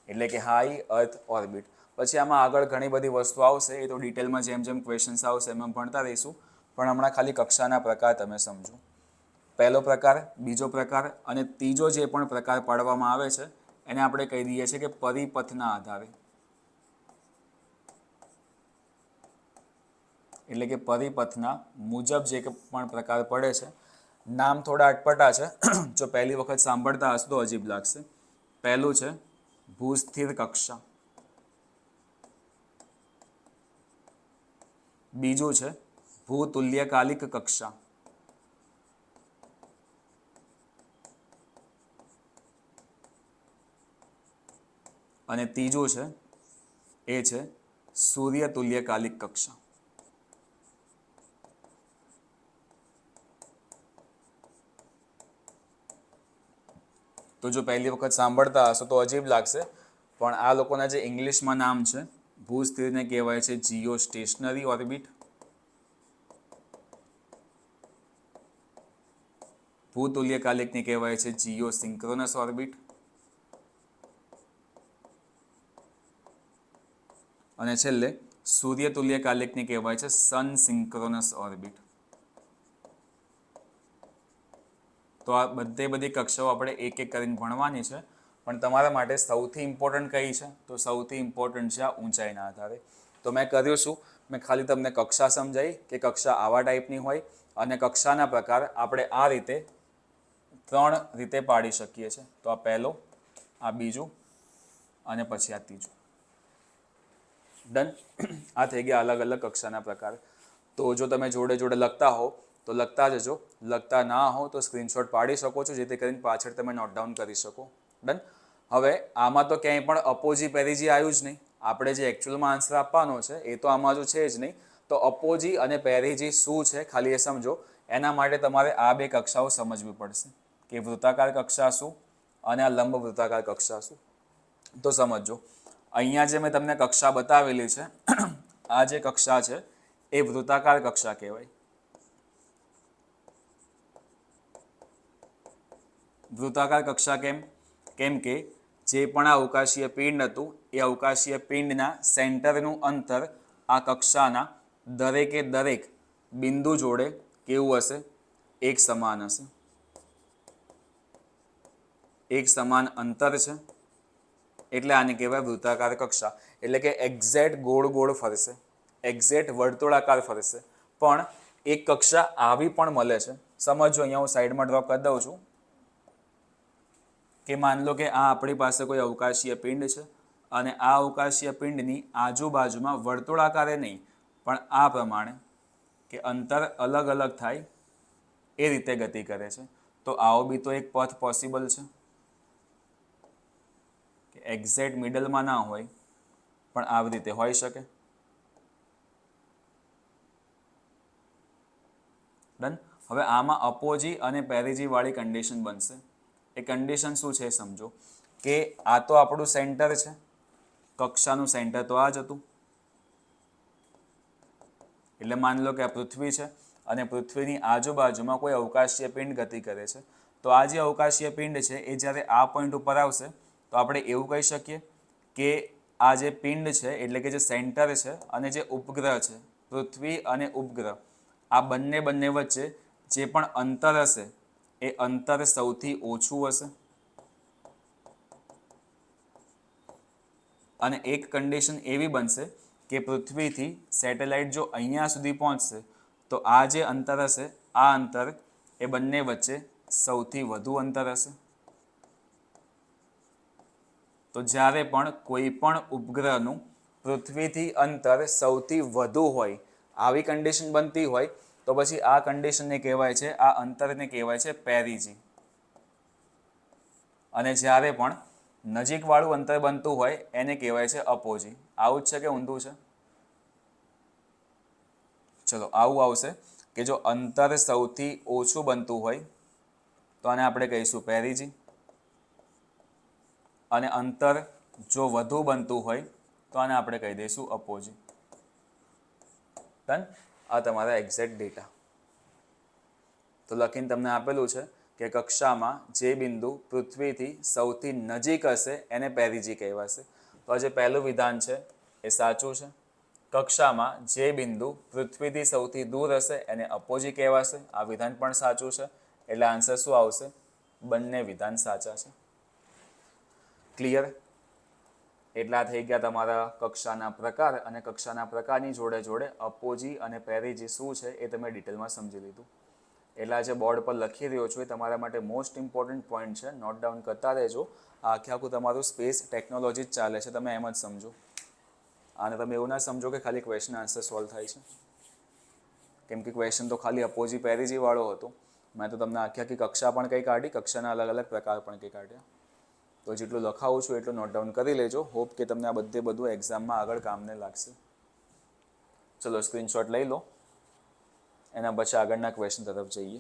એટલે કે હાઈ અર્થ ઓર્બિટ. પછી આમાં આગળ ઘણી બધી વસ્તુ આવશે, એ તો ડિટેલમાં જેમ જેમ ક્વેશ્ચન્સ આવશે એમ ભણતા રહીશું. પણ હમણાં ખાલી કક્ષાના પ્રકાર તમે સમજો. પહેલો પ્રકાર, બીજો પ્રકાર અને ત્રીજો જે પણ પ્રકાર પાડવામાં આવે છે એને આપણે કહી દઈએ છીએ કે પરિપથના આધારે, એટલે કે પરિપથના મુજબ જે પણ પ્રકાર પડે છે. નામ થોડા અટપટા છે, જો પહેલી વખત સાંભળતા હશો તો અજીબ લાગશે. પહેલું છે ભૂસ્થિર કક્ષા, બીજું છે ભૂતુલ્યકાલિક કક્ષા, અને ત્રીજું છે એ છે સૂર્યતુલ્યકાલિક કક્ષા. તો જો પહેલી વખત સાંભળતા હશો તો અજીબ લાગશે, પણ આ લોકોના જે ઇંગ્લિશમાં નામ છે, ભૂસ્થિરને કહેવાય છે જીઓ સ્ટેશનરી ઓર્બિટ, ભૂતુલ્યકાલિકને કહેવાય છે જીઓસિન્ક્રોનસ ઓર્બિટ, અને છેલ્લે સૂર્યતુલ્યકાલિકને કહેવાય છે સન સિન્ક્રોનસ ઓર્બિટ. તો આ બધી કક્ષાઓ આપણે એક એક કરીને ભણવાની છે, પણ તમારા માટે સૌથી ઇમ્પોર્ટન્ટ કઈ છે? તો સૌથી ઇમ્પોર્ટન્ટ છે આ ઊંચાઈના આધારે. તો મેં કર્યું શું, મેં ખાલી તમને કક્ષા સમજાવી કે કક્ષા આવા ટાઈપની હોય, અને કક્ષાના પ્રકાર આપણે આ રીતે 3 રીતે પાડી શકીએ છીએ. તો આ પહેલો, આ બીજું અને પછી આ ત્રીજું. ડન. આ થઈ ગયા અલગ અલગ કક્ષાના પ્રકાર. તો જો તમે જોડે જોડે લખતા હો તો લખતા જજો, લખતા ના હો તો સ્ક્રીનશોટ પાડી શકો છો, જેથી કરીને પાછળ તમે નોટ ડાઉન કરી શકો. ડન. હવે આમાં તો ક્યાંય પણ અપોજી પેરીજી આવ્યું જ નહીં. આપણે જે એકચ્યુઅલમાં આન્સર આપવાનો છે એ તો આમાં જો છે જ નહીં. તો અપોજી અને પેરીજી શું છે ખાલી એ સમજો. એના માટે તમારે આ બે કક્ષાઓ સમજવી પડશે કે વૃત્તાકાર કક્ષા શું અને આ લંબ વૃત્તાકાર કક્ષા શું. તો સમજો, અહીંયા જે મેં તમને કક્ષા બતાવેલી છે, આ જે કક્ષા છે એ વૃત્તાકાર કક્ષા કહેવાય. વૃત્તાકાર કક્ષા કેમ કે જે પણ આ અવકાશીય પિંડ હતું એ અવકાશીય પિંડના સેન્ટરનું અંતર આ કક્ષાના દરેકે દરેક બિંદુ જોડે કેવું હશે? એક સમાન હશે. એક સમાન અંતર છે એટલે આને કહેવાય વૃત્તાકાર કક્ષા. એટલે કે એક્ઝેક્ટ ગોળ ગોળ ફરશે, એક્ઝેક્ટ વર્તુળાકાર ફરશે. પણ એક કક્ષા આવી પણ મળે છે. સમજો, અહીંયા હું સાઈડમાં ડ્રો કરી દઉં છું કે માન લો કે આ આપણી પાસે કોઈ અવકાશીય પિંડ છે, અને આ અવકાશીય પિંડની આજુબાજુમાં વર્તુળાકારે નહીં પણ આ પ્રમાણે કે અંતર અલગ અલગ થાય એ રીતે ગતિ કરે છે. તો આવો બી તો એક પથ પોસિબલ છે કે એક્ઝેક્ટ મિડલમાં ના હોય પણ આવી રીતે હોઈ શકે. ડન. હવે આમાં અપોજી અને પેરીજી વાળી કન્ડિશન બનશે. એ કન્ડિશન શું છે સમજો, કે આ તો આપણું સેન્ટર છે, કક્ષાનું સેન્ટર તો આ જ હતું. એટલે માની લો કે આ પૃથ્વી છે અને પૃથ્વીની આજુબાજુમાં કોઈ અવકાશીય પિંડ ગતિ કરે છે. તો આ જે અવકાશીય પિંડ છે એ જ્યારે આ પોઈન્ટ ઉપર આવશે તો આપણે એવું કહી શકીએ કે આ જે પિંડ છે એટલે કે જે સેન્ટર છે અને જે ઉપગ્રહ છે, પૃથ્વી અને ઉપગ્રહ, આ બંને વચ્ચે જે પણ અંતર હશે એ અંતર સૌથી ઓછું હશે. અને એક કન્ડિશન એવી બનશે કે પૃથ્વીથી સેટેલાઇટ જો અહીંયા સુધી પહોંચશે તો આ જે અંતર હશે, આ અંતર એ બંને વચ્ચે સૌથી વધુ અંતર હશે. તો જ્યારે પણ કોઈ પણ ઉપગ્રહનું પૃથ્વીથી અંતર સૌથી વધુ હોય, આવી કન્ડિશન બનતી હોય, તો પછી આ કન્ડિશનને કહેવાય છે, આ અંતરને કહેવાય છે પેરીજી. અને જ્યારે પણ નજીકવાળું અંતર બનતું હોય એને કહેવાય છે અપોજી. આવું જ છે કે ઊંધું છે? ચલો આવું આવશે કે જો અંતર સૌથી ઓછું બનતું હોય તો આને આપણે કહીશું પેરીજી, અને અંતર જો વધુ બનતું હોય તો આને આપણે કહી દઈશું અપોજી. ડન. આ તમારા એક્ઝેક્ટ ડેટા. તો લખીને તમને આપેલું છે કે કક્ષામાં જે બિંદુ પૃથ્વીથી સૌથી નજીક હશે એને પેરીજી કહેવાશે. તો આ જે પહેલું વિધાન છે એ સાચું છે. કક્ષામાં જે બિંદુ પૃથ્વીથી સૌથી દૂર હશે એને અપોજી કહેવાશે. આ વિધાન પણ સાચું છે. એટલે આન્સર શું આવશે? બંને વિધાન સાચા છે. ક્લિયર? એટલા થઈ ગયા તમારા કક્ષાના પ્રકાર, અને કક્ષાના પ્રકારની જોડે જોડે અપોજી અને પેરીજી શું છે એ તમે ડિટેલમાં સમજી લીધું. એટલે આજે બોર્ડ પર લખી રહ્યો છું એ તમારા માટે મોસ્ટ ઇમ્પોર્ટન્ટ પોઈન્ટ છે. નોટ ડાઉન કરતા રહેજો. આ આખું તમારું સ્પેસ ટેકનોલોજી જ ચાલે છે, તમે એમ જ સમજો. અને તમે એવું ના સમજો કે ખાલી ક્વેશ્ચન આન્સર સોલ્વ થાય છે, કેમ કે ક્વેશ્ચન તો ખાલી અપોજી પેરીજી વાળો હતો. મેં તો તમને આખી કક્ષા પણ કંઈ કાઢી, કક્ષાના અલગ અલગ પ્રકાર પણ કંઈ કાઢ્યા. તો જેટલું લખાવું છું એટલું નોટ ડાઉન કરી લેજો. હોપ કે તમને આ બધું એક્ઝામમાં આગળ કામને લાગશે. ચલો સ્ક્રીનશોટ લઈ લો, એના પછી આગળના ક્વેશ્ચન તરફ જઈએ.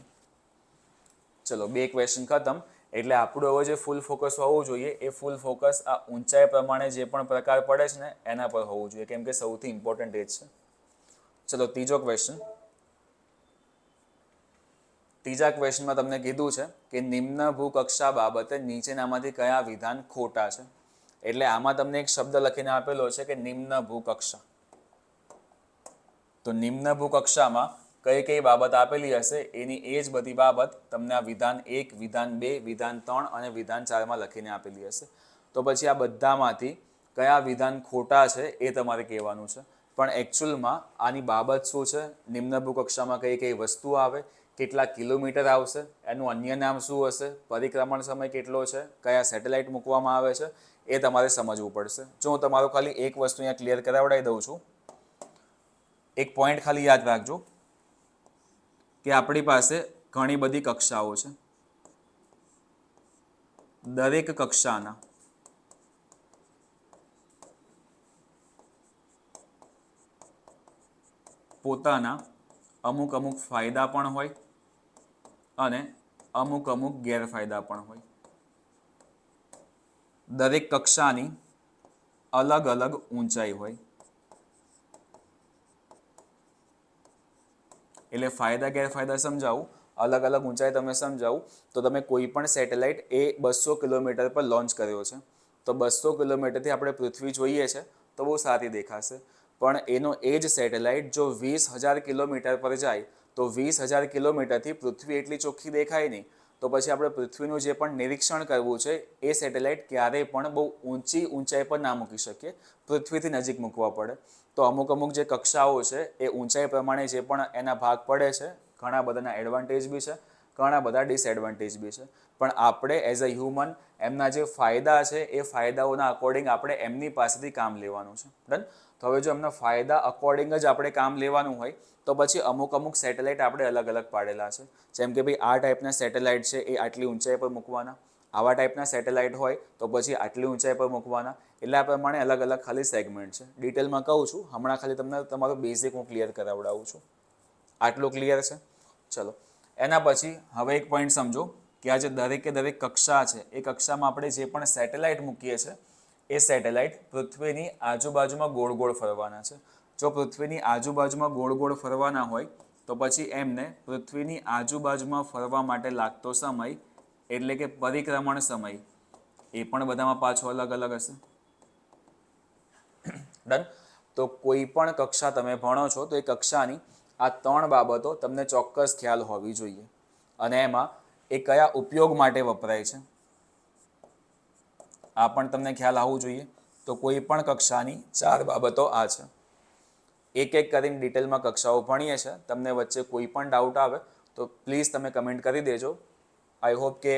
ચલો 2 ક્વેશ્ચન ખતમ. એટલે આપણું હવે જે ફૂલ ફોકસ હોવું જોઈએ એ ફૂલ ફોકસ આ ઊંચાઈ પ્રમાણે જે પણ પ્રકાર પડે છે ને એના પર હોવું જોઈએ, કેમ કે સૌથી ઇમ્પોર્ટન્ટ એ જ છે. ચલો ત્રીજો ક્વેશ્ચન. ત્રીજા ક્વેશ્ચનમાં તમને કીધું છે કે નિમ્ન ભૂકક્ષા બાબતે નીચેનામાંથી કયા વિધાન ખોટા છે. એટલે આમાં તમને એક શબ્દ લખીને આપેલો છે કે નિમ્ન ભૂકક્ષા. તો નિમ્ન ભૂકક્ષામાં કઈ કઈ બાબત આપેલી હશે એની એ જ બધી બાબત તમને આ વિધાન 1, વિધાન 2, વિધાન 3 અને વિધાન 4માં લખીને આપેલી હશે. તો પછી આ બધામાંથી કયા વિધાન ખોટા છે એ તમારે કહેવાનું છે. પણ એકચ્યુઅલમાં આની બાબત શું છે, નિમ્ન ભૂકક્ષામાં કઈ કઈ વસ્તુ આવે, કેટલા કિલોમીટર આવશે, એનું અન્ય નામ શું હશે, પરિક્રમણ સમય કેટલો છે, કયા સેટેલાઇટ મૂકવામાં આવે છે, એ તમારે સમજવું પડશે. જો હું તમારું ખાલી એક વસ્તુ અહીંયા ક્લિયર કરાવડાવી દઉં છું. એક પોઈન્ટ ખાલી યાદ રાખજો કે આપણી પાસે ઘણી બધી કક્ષાઓ છે. દરેક કક્ષાના પોતાના અમુક અમુક ફાયદા પણ હોય અને અમુક અમુક ગેરફાયદા પણ હોય. દરેક કક્ષાની અલગ અલગ ઊંચાઈ હોય. એટલે ફાયદા ગેરફાયદા સમજાવું, અલગ અલગ ઊંચાઈ તમે સમજાવું તો તમે કોઈ પણ સેટેલાઇટ એ 200 કિલોમીટર પર લોન્ચ કર્યો છે. તો 200 કિલોમીટરથી આપણે પૃથ્વી જોઈએ છે તો બહુ સારી દેખાશે. પણ એનો એ જ સેટેલાઇટ જો 20,000 કિલોમીટર પર જાય તો 20,000 કિલોમીટરથી પૃથ્વી એટલી ચોખ્ખી દેખાય નહીં. તો પછી આપણે પૃથ્વીનું જે પણ નિરીક્ષણ કરવું છે એ સેટેલાઇટ ક્યારેય પણ બહુ ઊંચી ઊંચાઈ પર ના મૂકી શકીએ, પૃથ્વીથી નજીક મૂકવા પડે. તો અમુક અમુક જે કક્ષાઓ છે એ ઊંચાઈ પ્રમાણે જે પણ એના ભાગ પડે છે, ઘણા બધાના એડવાન્ટેજ બી છે, ઘણા બધા ડિસએડવાન્ટેજ બી છે. પણ આપણે એઝ અ હ્યુમન એમના જે ફાયદા છે એ ફાયદાઓના અકોર્ડિંગ આપણે એમની પાસેથી કામ લેવાનું છે. ડન. તો હવે જો એમના ફાયદા અકોર્ડિંગ જ આપણે કામ લેવાનું હોય તો પછી અમુક અમુક સેટેલાઇટ આપણે અલગ અલગ પાડેલા છે. જેમ કે ભાઈ આ ટાઈપના સેટેલાઇટ છે એ આટલી ઊંચાઈ પર મૂકવાના, આવા ટાઈપના સેટેલાઇટ હોય તો પછી આટલી ઊંચાઈ પર મૂકવાના. એટલે આ પ્રમાણે અલગ અલગ ખાલી સેગમેન્ટ છે. ડિટેલમાં કહું છું, હમણાં ખાલી તમને તમારું બેઝિક હું ક્લિયર કરાવડાવું છું. આટલું ક્લિયર છે? ચલો. એના પછી હવે એક પોઈન્ટ સમજો કે આ જે દરેકે દરેક કક્ષા છે એ કક્ષામાં આપણે જે પણ સેટેલાઇટ મૂકીએ છીએ એ સેટેલાઇટ પૃથ્વીની આજુબાજુમાં ગોળ ગોળ ફરવાના છે. જો પૃથ્વીની આજુબાજુમાં ગોળ ગોળ ફરવાના હોય તો પછી એમને પૃથ્વીની આજુબાજુમાં ફરવા માટે લાગતો સમય એટલે કે પરિક્રમણ સમય એ પણ બધામાં પાછો અલગ અલગ હશે. ડન. તો કોઈ પણ કક્ષા તમે ભણો છો તો એ કક્ષાની આ 3 બાબતો તમને ચોક્કસ ખ્યાલ હોવી જોઈએ. અને એમાં એ કયા ઉપયોગ માટે વપરાય છે આ પણ તમને ખ્યાલ આવવું જોઈએ. તો કોઈ પણ કક્ષાની 4 બાબતો આ છે. એક એક કરીને ડિટેલમાં કક્ષાઓ ભણીએ છીએ. તમને વચ્ચે કોઈ પણ ડાઉટ આવે તો પ્લીઝ તમે કમેન્ટ કરી દેજો. આઈ હોપ કે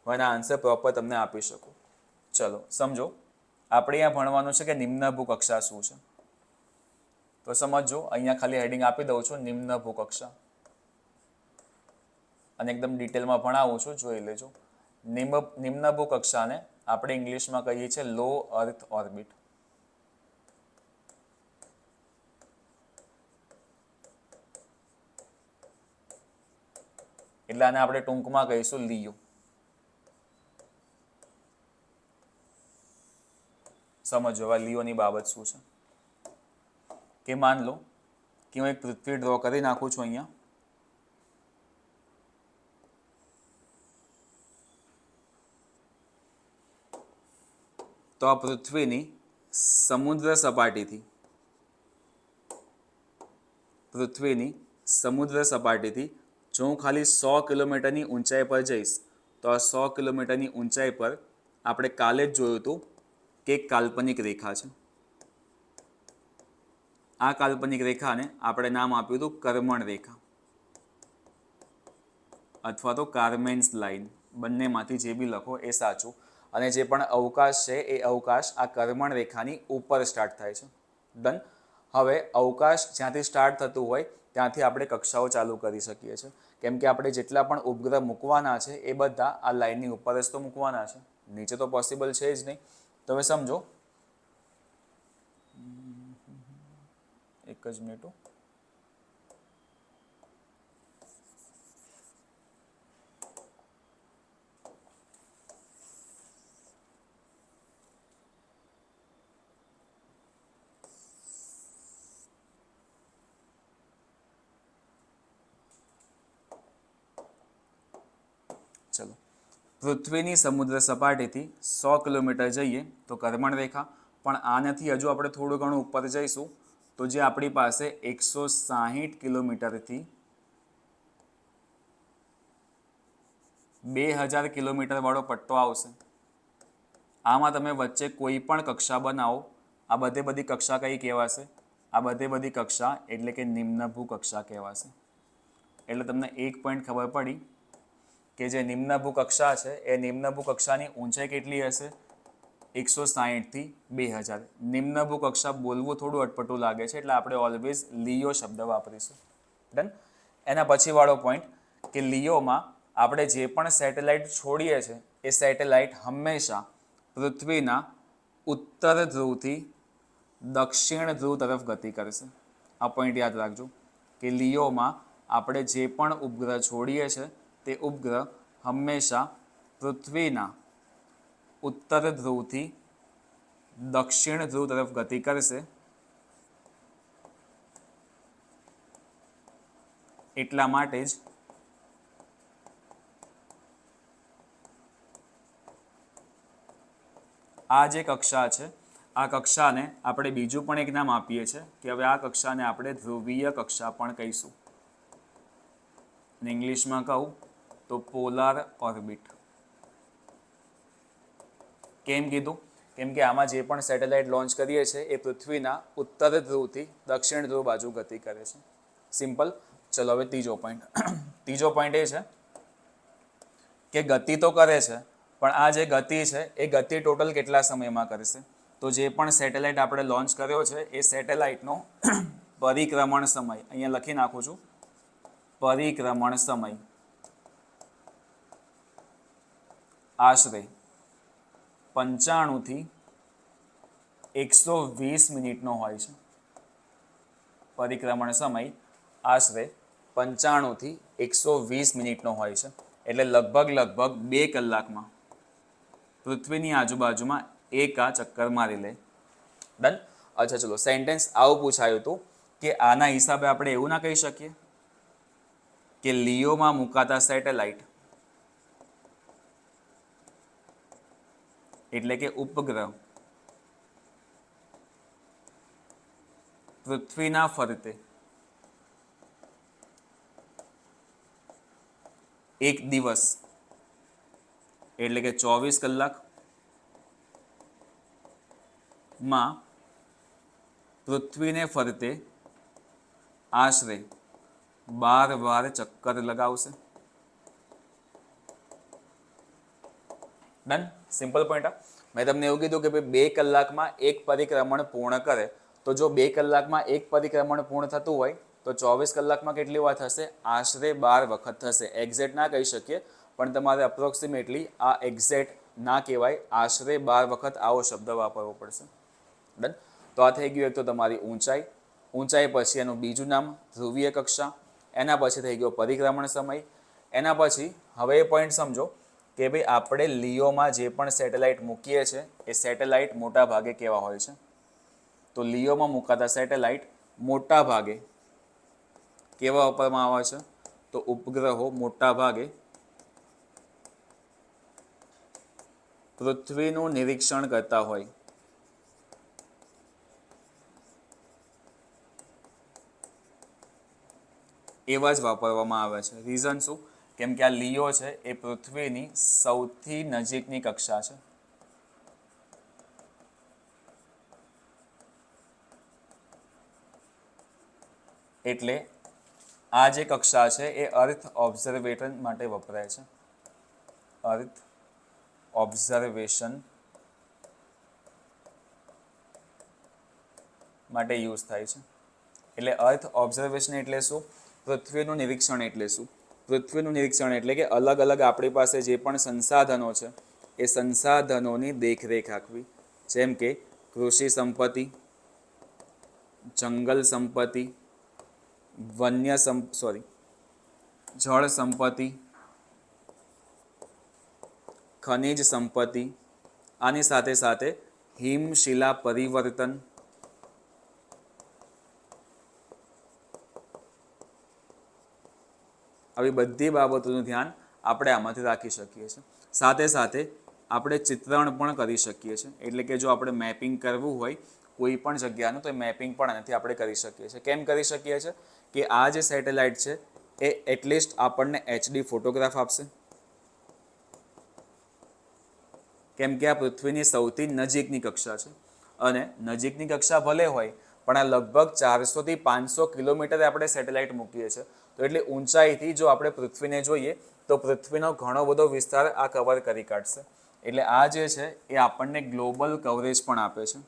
હું એના આન્સર પ્રોપર તમને આપી શકું. ચલો સમજો, આપણે અહીંયા ભણવાનું છે કે નિમ્ન ભૂકક્ષા શું છે. તો સમજો, અહીંયા ખાલી હેડિંગ આપી દઉં છું, નિમ્ન ભૂકક્ષા. અને એકદમ ડિટેલમાં ભણાવું છું, જોઈ લેજો. નિમ્ન ભૂકક્ષાને આપણે ઇંગ્લિશમાં કહીએ છીએ લો અર્થ ઓર્બિટ. એટલે આને આપણે ટૂંકમાં કહીશું લીયુ. સમજો આ લીયોની બાબત શું છે. કે માન લો કે હું એક પૃથ્વી ડ્રો કરી નાખું છું અહીંયા. તો આ પૃથ્વીની સમુદ્ર સપાટીથી જો હું ખાલી 100 કિલોમીટરની ઊંચાઈ પર જઈશ તો આ 100 કિલોમીટરની ઊંચાઈ પર આપણે કાલે જ જોયું હતું કે એક કાલ્પનિક રેખા છે. આ કાલ્પનિક રેખાને આપણે નામ આપ્યું હતું કર્મણ રેખા અથવા તો કારમેન્સ લાઇન. બંનેમાંથી જે બી લખો એ સાચું. અને જે પણ અવકાશ છે એ અવકાશ આ કર્મણ રેખાની ઉપર સ્ટાર્ટ થાય છે. ડન. હવે અવકાશ જ્યાંથી સ્ટાર્ટ થતું હોય ત્યાંથી આપણે કક્ષાઓ ચાલુ કરી શકીએ છીએ. કેમ કે આપણે જેટલા પણ ઉપગ્રહ મૂકવાના છે એ બધા આ લાઇનની ઉપર જ તો મૂકવાના છે, નીચે તો પોસિબલ છે જ નહીં. તો હવે સમજો, એક જ મિનિટ. ચલો, પૃથ્વીની સમુદ્ર સપાટીથી 100 કિલોમીટર જઈએ તો કરમણ રેખા, પણ આનાથી હજુ આપણે થોડું ઘણું ઉપર જઈશું તો જે આપણી પાસે 160 કિલોમીટરથી 2000 કિલોમીટર વાળો પટ્ટો આવશે. આમાં તમે વચ્ચે કોઈ પણ કક્ષા બનાવો, આ બધી કક્ષા કઈ કહેવાશે? આ બધી કક્ષા એટલે કે નિમ્નભૂ કક્ષા કહેવાશે. એટલે તમને એક પોઈન્ટ ખબર પડી કે જે નિમ્નભૂ કક્ષા છે એ નિમ્નભૂ કક્ષાની ઊંચાઈ કેટલી હશે? 160 થી 2000. નિમ્નભૂ કક્ષા બોલવું થોડું અટપટું લાગે છે એટલે આપણે ઓલવેઝ લિયો શબ્દ વાપરીશું. ડન. એના પછી વાળો પોઈન્ટ કે લિયોમાં આપણે જે પણ સેટેલાઇટ છોડીએ છીએ એ સેટેલાઇટ હંમેશા પૃથ્વીના ઉત્તર ધ્રુવથી દક્ષિણ ધ્રુવ તરફ ગતિ કરશે. આ પોઈન્ટ યાદ રાખજો કે લિયોમાં આપણે જે પણ ઉપગ્રહ છોડીએ છીએ તે ઉપગ્રહ હંમેશા પૃથ્વીના ઉત્તર ધ્રુવથી દક્ષિણ ધ્રુવ તરફ ગતિ કરશે. એટલા માટે જ આ જે કક્ષા છે આ કક્ષાને આપણે બીજું પણ એક નામ આપીએ છીએ કે હવે આ કક્ષાને આપણે ધ્રુવીય કક્ષા પણ કહીશું. ઇંગ્લિશમાં કહું તો પોલાર ઓર્બિટ. કેમ કીધું? કેમ કે આમાં જે પણ સેટેલાઇટ લોન્ચ કરીએ છીએ એ પૃથ્વીના ઉત્તર ધ્રુવથી દક્ષિણ ધ્રુવ બાજુ ગતિ કરે છે. સિમ્પલ. ચલો હવે ત્રીજો પોઈન્ટ. ત્રીજો પોઈન્ટ એ છે કે ગતિ તો કરે છે પણ આ જે ગતિ છે એ ગતિ ટોટલ કેટલા સમયમાં કરશે? તો જે પણ સેટેલાઇટ આપણે લોન્ચ કર્યો છે એ સેટેલાઇટનો પરિક્રમણ સમય અહીંયા લખી નાખું છું. પરિક્રમણ સમય આશરે 95 થી 120 મિનિટનો હોય છે. પરિક્રમણ સમય આશરે 95 થી 120 મિનિટનો હોય છે. એટલે લગભગ 2 કલાકમાં પૃથ્વીની આજુબાજુમાં એક આ ચક્કર મારી લે. ડન. અચ્છા ચલો, સેન્ટેન્સ આવું પૂછાયું હતું કે આના હિસાબે આપણે એવું ના કહી શકીએ કે લિયોમાં મુકાતા સેટેલાઇટ એટલે કે ઉપગ્રહ પૃથ્વીના ફરતે એક દિવસ એટલે કે 24 કલાકમાં પૃથ્વીને ફરતે આશરે 12 વાર ચક્કર લગાવશે. ડન. Simple point. મેં તમને એવું કીધું કે ભાઈ 2 કલાકમાં એક પરિક્રમણ પૂર્ણ કરે તો જો 2 કલાકમાં એક પરિક્રમણ પૂર્ણ થતું હોય તો 24 કલાકમાં કેટલી વાર થશે? આશરે 12 વખત થશે. એક્ઝેક્ટ ના કહી શકીએ પણ તમારે અપ્રોક્સિમેટલી આ એક્ઝેક્ટ ના કહેવાય, આશરે 12 વખત આવો શબ્દ વાપરવો પડશે. ડન. તો આ થઈ ગયું એક તો તમારી ઊંચાઈ. ઊંચાઈ પછી એનું બીજું નામ ધ્રુવીય કક્ષા. એના પછી થઈ ગયો પરિક્રમણ સમય. એના પછી હવે એ પોઈન્ટ સમજો કે ભાઈ આપણે લિયોમાં જે પણ સેટેલાઇટ મૂકીએ છીએ એ સેટેલાઇટ મોટા ભાગે કેવા હોય છે? તો લિયોમાં મુકાતા સેટેલાઇટ મોટા ભાગે કેવા વાપરવામાં આવે છે? તો ઉપગ્રહો મોટા ભાગે પૃથ્વીનું નિરીક્ષણ કરતા હોય એવા જ વાપરવામાં આવે છે. રીઝન શું? કેમ કે આ લિયો છે એ પૃથ્વીની સૌથી નજીકની કક્ષા છે. એટલે આ જે કક્ષા છે એ અર્થ ઓબ્ઝર્વેશન માટે વપરાય છે. અર્થ ઓબ્ઝર્વેશન માટે યુઝ થાય છે. એટલે અર્થ ઓબ્ઝર્વેશન એટલે શું? પૃથ્વીનું નિરીક્ષણ એટલે શું? પૃથ્વીનું નિરીક્ષણ એટલે કે અલગ અલગ આપણી પાસે જે પણ સંસાધનો છે એ સંસાધનોની દેખરેખ રાખવી. જેમ કે કૃષિ સંપત્તિ, જંગલ સંપત્તિ, જળ સંપત્તિ, ખનિજ સંપત્તિ, આની સાથે સાથે હિમશિલા પરિવર્તન, આવી બધી બાબતોનું ધ્યાન આપણે આમાંથી રાખી શકીએ છીએ. સાથે સાથે આપણે ચિત્રણ પણ કરી શકીએ છીએ. એટલે કે જો આપણે મેપિંગ કરવું હોય કોઈ પણ જગ્યાનું તો એ મેપિંગ પણ આનાથી આપણે કરી શકીએ છીએ. કેમ કરી શકીએ છીએ કે આ જે સેટેલાઇટ છે એ એટલીસ્ટ આપણને HD ફોટોગ્રાફ આપશે, કેમ કે આ પૃથ્વીની સૌથી નજીકની કક્ષા છે. અને નજીકની કક્ષા ભલે હોય પણ આ લગભગ 400 થી 500 કિલોમીટર આપણે સેટેલાઇટ મૂકીએ છીએ. તો એટલે ઊંચાઈથી જો આપણે પૃથ્વીને જોઈએ તો પૃથ્વીનો ઘણો બધો વિસ્તાર આ કવર કરી કાઢશે. એટલે આ જે છે એ આપણને ગ્લોબલ કવરેજ પણ આપે છે.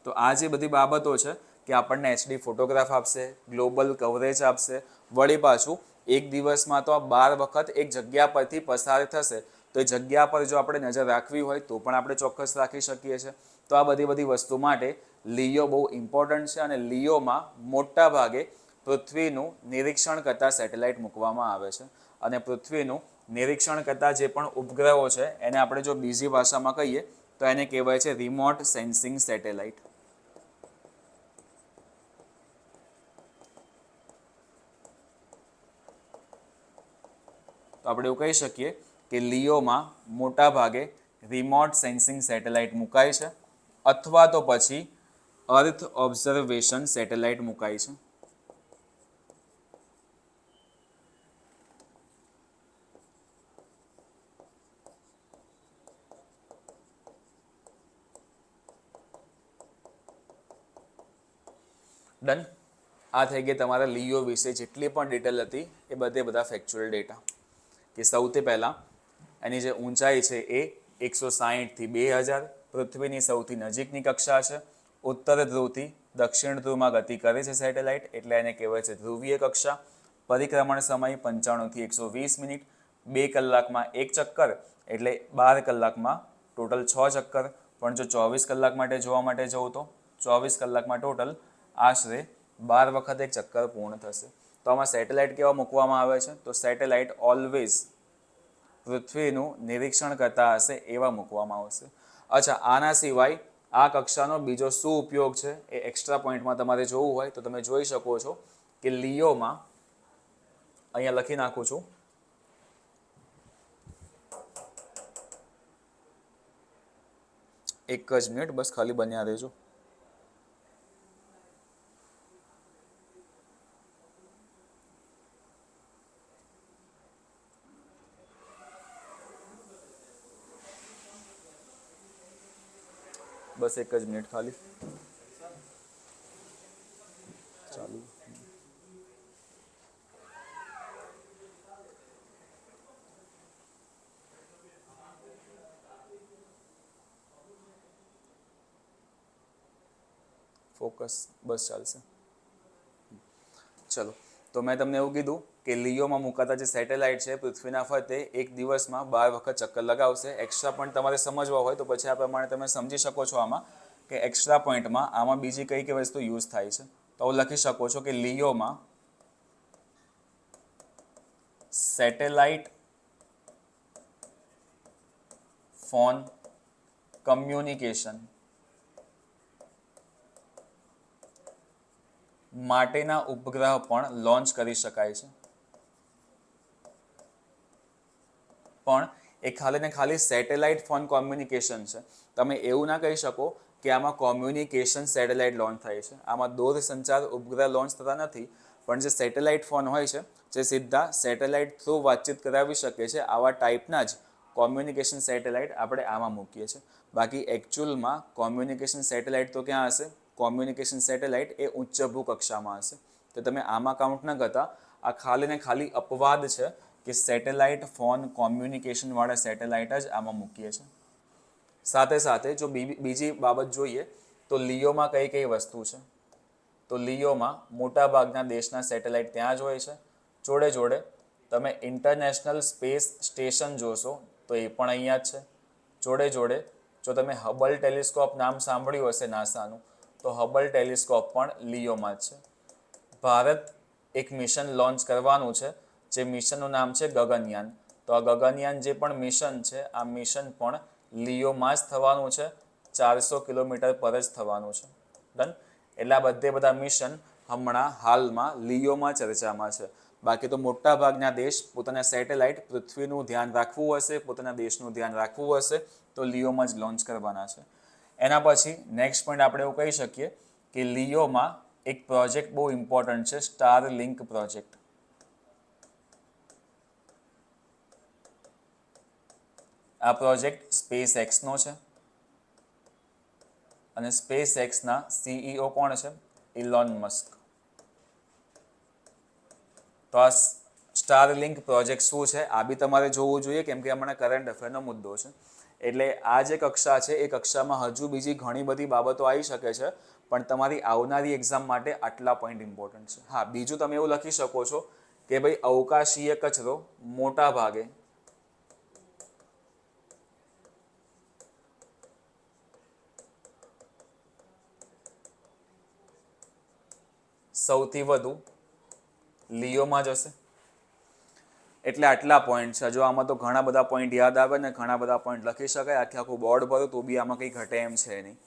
તો આ જે બધી બાબતો છે કે આપણને HD ફોટોગ્રાફ આપશે, ગ્લોબલ કવરેજ આપશે, વળી પાછું એક દિવસમાં તો 12 વખત એક જગ્યા પરથી પસાર થશે તો એ જગ્યા પર જો આપણે નજર રાખવી હોય તો પણ આપણે ચોક્કસ રાખી શકીએ છીએ. તો આ બધી વસ્તુ માટે લિયો બહુ ઇમ્પોર્ટન્ટ છે. અને લિયોમાં મોટા ભાગે પૃથ્વીનું નિરીક્ષણ કરતા સેટેલાઇટ મૂકવામાં આવે છે. અને પૃથ્વીનું નિરીક્ષણ કરતા જે પણ ઉપગ્રહો છે એને આપણે જો બીજી ભાષામાં કહીએ તો એને કહેવાય છે રિમોટ સેન્સિંગ સેટેલાઇટ. તો આપણે એવું કહી શકીએ કે લિયોમાં મોટા ભાગે રિમોટ સેન્સિંગ સેટેલાઇટ મુકાય છે અથવા તો પછી અર્થ ઓબ્ઝર્વેશન સેટેલાઇટ મુકાય છે. ડન. આ થઈ ગઈ તમારા લિયો વિશે જેટલી પણ ડિટેલ હતી એ બધા ફેક્ચ્યુઅલ ડેટા. કે સૌથી પહેલાં એની જે ઊંચાઈ છે એ 160 થી 2000, પૃથ્વીની સૌથી નજીકની કક્ષા છે, ઉત્તર ધ્રુવથી દક્ષિણ ધ્રુવમાં ગતિ કરે છે સેટેલાઇટ એટલે એને કહેવાય છે ધ્રુવીય કક્ષા. પરિક્રમણ સમય 95 થી 120 મિનિટ, 2 કલાકમાં 1 ચક્કર એટલે 12 કલાકમાં ટોટલ 6 ચક્કર. પણ જો 24 કલાક માટે જોવા માટે જવું તો 24 કલાકમાં ટોટલ આશરે 12 વખત એક ચક્કર પૂર્ણ થશે. તો આમાં સેટેલાઇટ કેવા મૂકવામાં આવે છે તો સેટેલાઇટ ઓલવેઝ પૃથ્વીનું નિરીક્ષણ કરતા હશે એવા મૂકવામાં આવશે. અચ્છા, આના સિવાય આ કક્ષાનો બીજો શું ઉપયોગ છે એ એક્સ્ટ્રા પોઈન્ટમાં તમારે જોવું હોય તો તમે જોઈ શકો છો કે લિયોમાં અહીંયા લખી નાખું છું. એક જ મિનિટ બસ ખાલી બન્યા રહેજો. બસ એક જ મિનિટ ખાલી ચાલુ. ફોકસ બસ ચાલશે. ચલો, તો મેં તમને એવું કીધું કે લિયોમાં મુકાતા જે સેટેલાઇટ છે પૃથ્વીના ફરતે એક દિવસમાં 12 વખત ચક્કર લગાવશે. એક્સ્ટ્રા પોઈન્ટ તમારે સમજવા હોય તો પછી આ પ્રમાણે તમે સમજી શકો છો આમાં કે એક્સ્ટ્રા પોઈન્ટમાં આમાં બીજી કઈ કઈ વસ્તુ યુઝ થાય છે. તો લખી શકો છો કે લિયોમાં સેટેલાઇટ ફોન કમ્યુનિકેશન માટેના ઉપગ્રહ પણ લોન્ચ કરી શકાય છે. પણ એ ખાલી ને ખાલી સેટેલાઇટ ફોન કોમ્યુનિકેશન છે. તમે એવું ના કહી શકો કે આમાં કોમ્યુનિકેશન સેટેલાઇટ લોન્ચ થાય છે. આમાં દૂરસંચાર ઉપગ્રહ લોન્ચ થતા નથી. પણ જે સેટેલાઇટ ફોન હોય છે જે સીધા સેટેલાઇટ થ્રુ વાતચીત કરાવી શકે છે આવા ટાઈપના જ કોમ્યુનિકેશન સેટેલાઇટ આપણે આમાં મૂકીએ છીએ. બાકી એકચ્યુઅલમાં કોમ્યુનિકેશન સેટેલાઇટ તો ક્યાં હશે? કોમ્યુનિકેશન સેટેલાઇટ એ ઉચ્ચભૂ કક્ષામાં હશે. તો તમે આમાં કાઉન્ટ ન કરતા આ ખાલી ને ખાલી અપવાદ છે કે સેટેલાઇટ ફોન કોમ્યુનિકેશનવાળા સેટેલાઇટ જ આમાં મૂકીએ છીએ. સાથે સાથે જો બીજી બાબત જોઈએ તો લિયોમાં કઈ કઈ વસ્તુ છે તો લિયોમાં મોટા ભાગના દેશના સેટેલાઇટ ત્યાં જ હોય છે. જોડે જોડે તમે ઇન્ટરનેશનલ સ્પેસ સ્ટેશન જોશો તો એ પણ અહીંયા જ છે. જોડે જોડે જો તમે હબલ ટેલિસ્કોપ નામ સાંભળ્યું હશે નાસાનું તો હબલ ટેલિસ્કોપ પણ લિયોમાં જ છે. ભારત એક મિશન લોન્ચ કરવાનું છે જે મિશનનું નામ છે ગગનયાન. તો આ ગગનયાન જે પણ મિશન છે આ મિશન પણ લિયોમાં જ થવાનું છે. 400 કિલોમીટર પર જ થવાનું છે. ડન. એટલે આ બધા મિશન હમણાં હાલમાં લિયોમાં ચર્ચામાં છે. બાકી તો મોટા ભાગના દેશ પોતાના સેટેલાઇટ પૃથ્વીનું ધ્યાન રાખવું હશે, પોતાના દેશનું ધ્યાન રાખવું હશે તો લિયોમાં જ લોન્ચ કરવાના છે. એના પછી નેક્સ્ટ પોઈન્ટ આપણે એવું કહી શકીએ કે લિયોમાં એક પ્રોજેક્ટ બહુ ઇમ્પોર્ટન્ટ છે, સ્ટાર લિંક પ્રોજેક્ટ. આ પ્રોજેક્ટ સ્પેસ એક્સનો છે અને સ્પેસ એક્સના CEO કોણ છે? Elon Musk. તો આ સ્ટાર લિંક પ્રોજેક્ટ શું છે આ બી તમારે જોવું જોઈએ, કેમ કે હમણાં કરંટ અફેરનો મુદ્દો છે. એટલે આ જે કક્ષા છે એ કક્ષામાં હજુ બીજી ઘણી બધી બાબતો આવી શકે છે, પણ તમારી આવનારી એક્ઝામ માટે આટલા પોઈન્ટ ઇમ્પોર્ટન્ટ છે. હા, બીજું તમે એવું લખી શકો છો કે ભાઈ અવકાશીય કચરો મોટા ભાગે સૌથી વધુ લિયોમાં જશે. એટલે આટલા પોઈન્ટ છે. જો આમાં તો ઘણા બધા પોઈન્ટ યાદ આવે ને ઘણા બધા પોઈન્ટ લખી શકાય, આખું બોર્ડ ભરો તો બી આમાં કંઈ ઘટે એમ છે નહીં.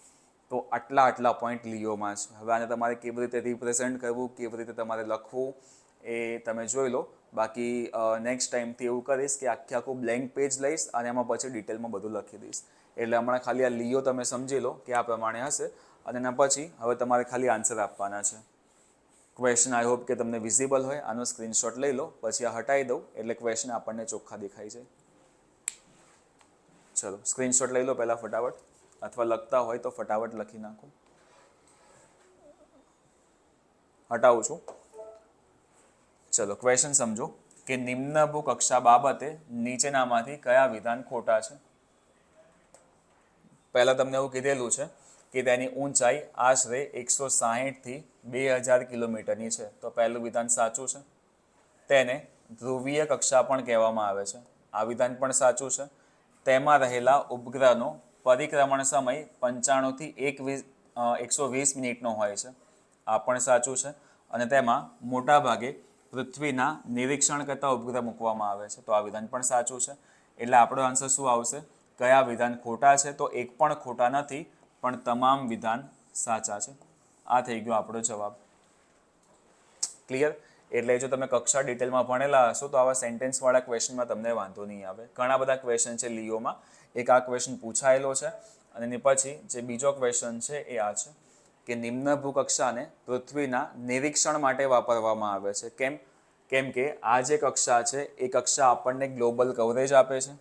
તો આટલા પોઈન્ટ લિયોમાં છે. હવે આને તમારે કેવી રીતે રિપ્રેઝેન્ટ કરવું, કેવી રીતે તમારે લખવું એ તમે જોઈ લો. બાકી નેક્સ્ટ ટાઈમથી એવું કરીશ કે આખું બ્લેન્ક પેજ લઈશ અને એમાં પછી ડિટેલમાં બધું લખી દઈશ. એટલે હમણાં ખાલી આ લિયો તમે સમજી લો કે આ પ્રમાણે હશે અને એના પછી હવે તમારે ખાલી આન્સર આપવાના છે. ક્વેશ્ચન આઈ હોપ કે તમને વિઝિબલ હોય. આનો સ્ક્રીનશોટ લઈ લો, પછી આ હટાવી દઉં એટલે ક્વેશ્ચન આપણને ચોખ્ખા દેખાઈ જાય. ચલો સ્ક્રીનશોટ લઈ લો પહેલાં ફટાફટ, અથવા લખતા હોય તો ફટાફટ લખી નાખો. હટાવું છું. ચલો ક્વેશ્ચન સમજો કે નિમ્નભૂ કક્ષા બાબતે નીચેનામાંથી કયા વિધાન ખોટા છે. પહેલાં તમને એવું કીધેલું છે કે તેની ઊંચાઈ આશરે 160થી 2000 કિલોમીટરની છે. તો પહેલું વિધાન સાચું છે. તેને ધ્રુવીય કક્ષા પણ કહેવામાં આવે છે. આ વિધાન પણ સાચું છે. તેમાં રહેલા ઉપગ્રહનો પરિક્રમણ સમય 95થી 120 મિનિટનો હોય છે. આ પણ સાચું છે. અને તેમાં મોટા ભાગે પૃથ્વીના નિરીક્ષણ કરતા ઉપગ્રહ મૂકવામાં આવે છે. તો આ વિધાન પણ સાચું છે. એટલે આપણો આન્સર શું આવશે? કયા વિધાન ખોટા છે? તો એક પણ ખોટા નથી, પણ તમામ વિધાન સાચા છે. આ થઈ ગયો આપણો જવાબ. ક્લિયર? એટલે જો તમે કક્ષા ડિટેલમાં ભણેલા હશો તો આવા સેન્ટેન્સવાળા ક્વેશ્ચનમાં તમને વાંધો નહીં આવે. ઘણા બધા ક્વેશ્ચન છે લિયોમાં. એક આ ક્વેશ્ચન પૂછાયેલો છે અને એની પછી જે બીજો ક્વેશ્ચન છે એ આ છે કે નિમ્નભૂ કક્ષાને પૃથ્વીના નિરીક્ષણ માટે વાપરવામાં આવે છે. કેમ કે આ જે કક્ષા છે એ કક્ષા આપણને ગ્લોબલ કવરેજ આપે છે.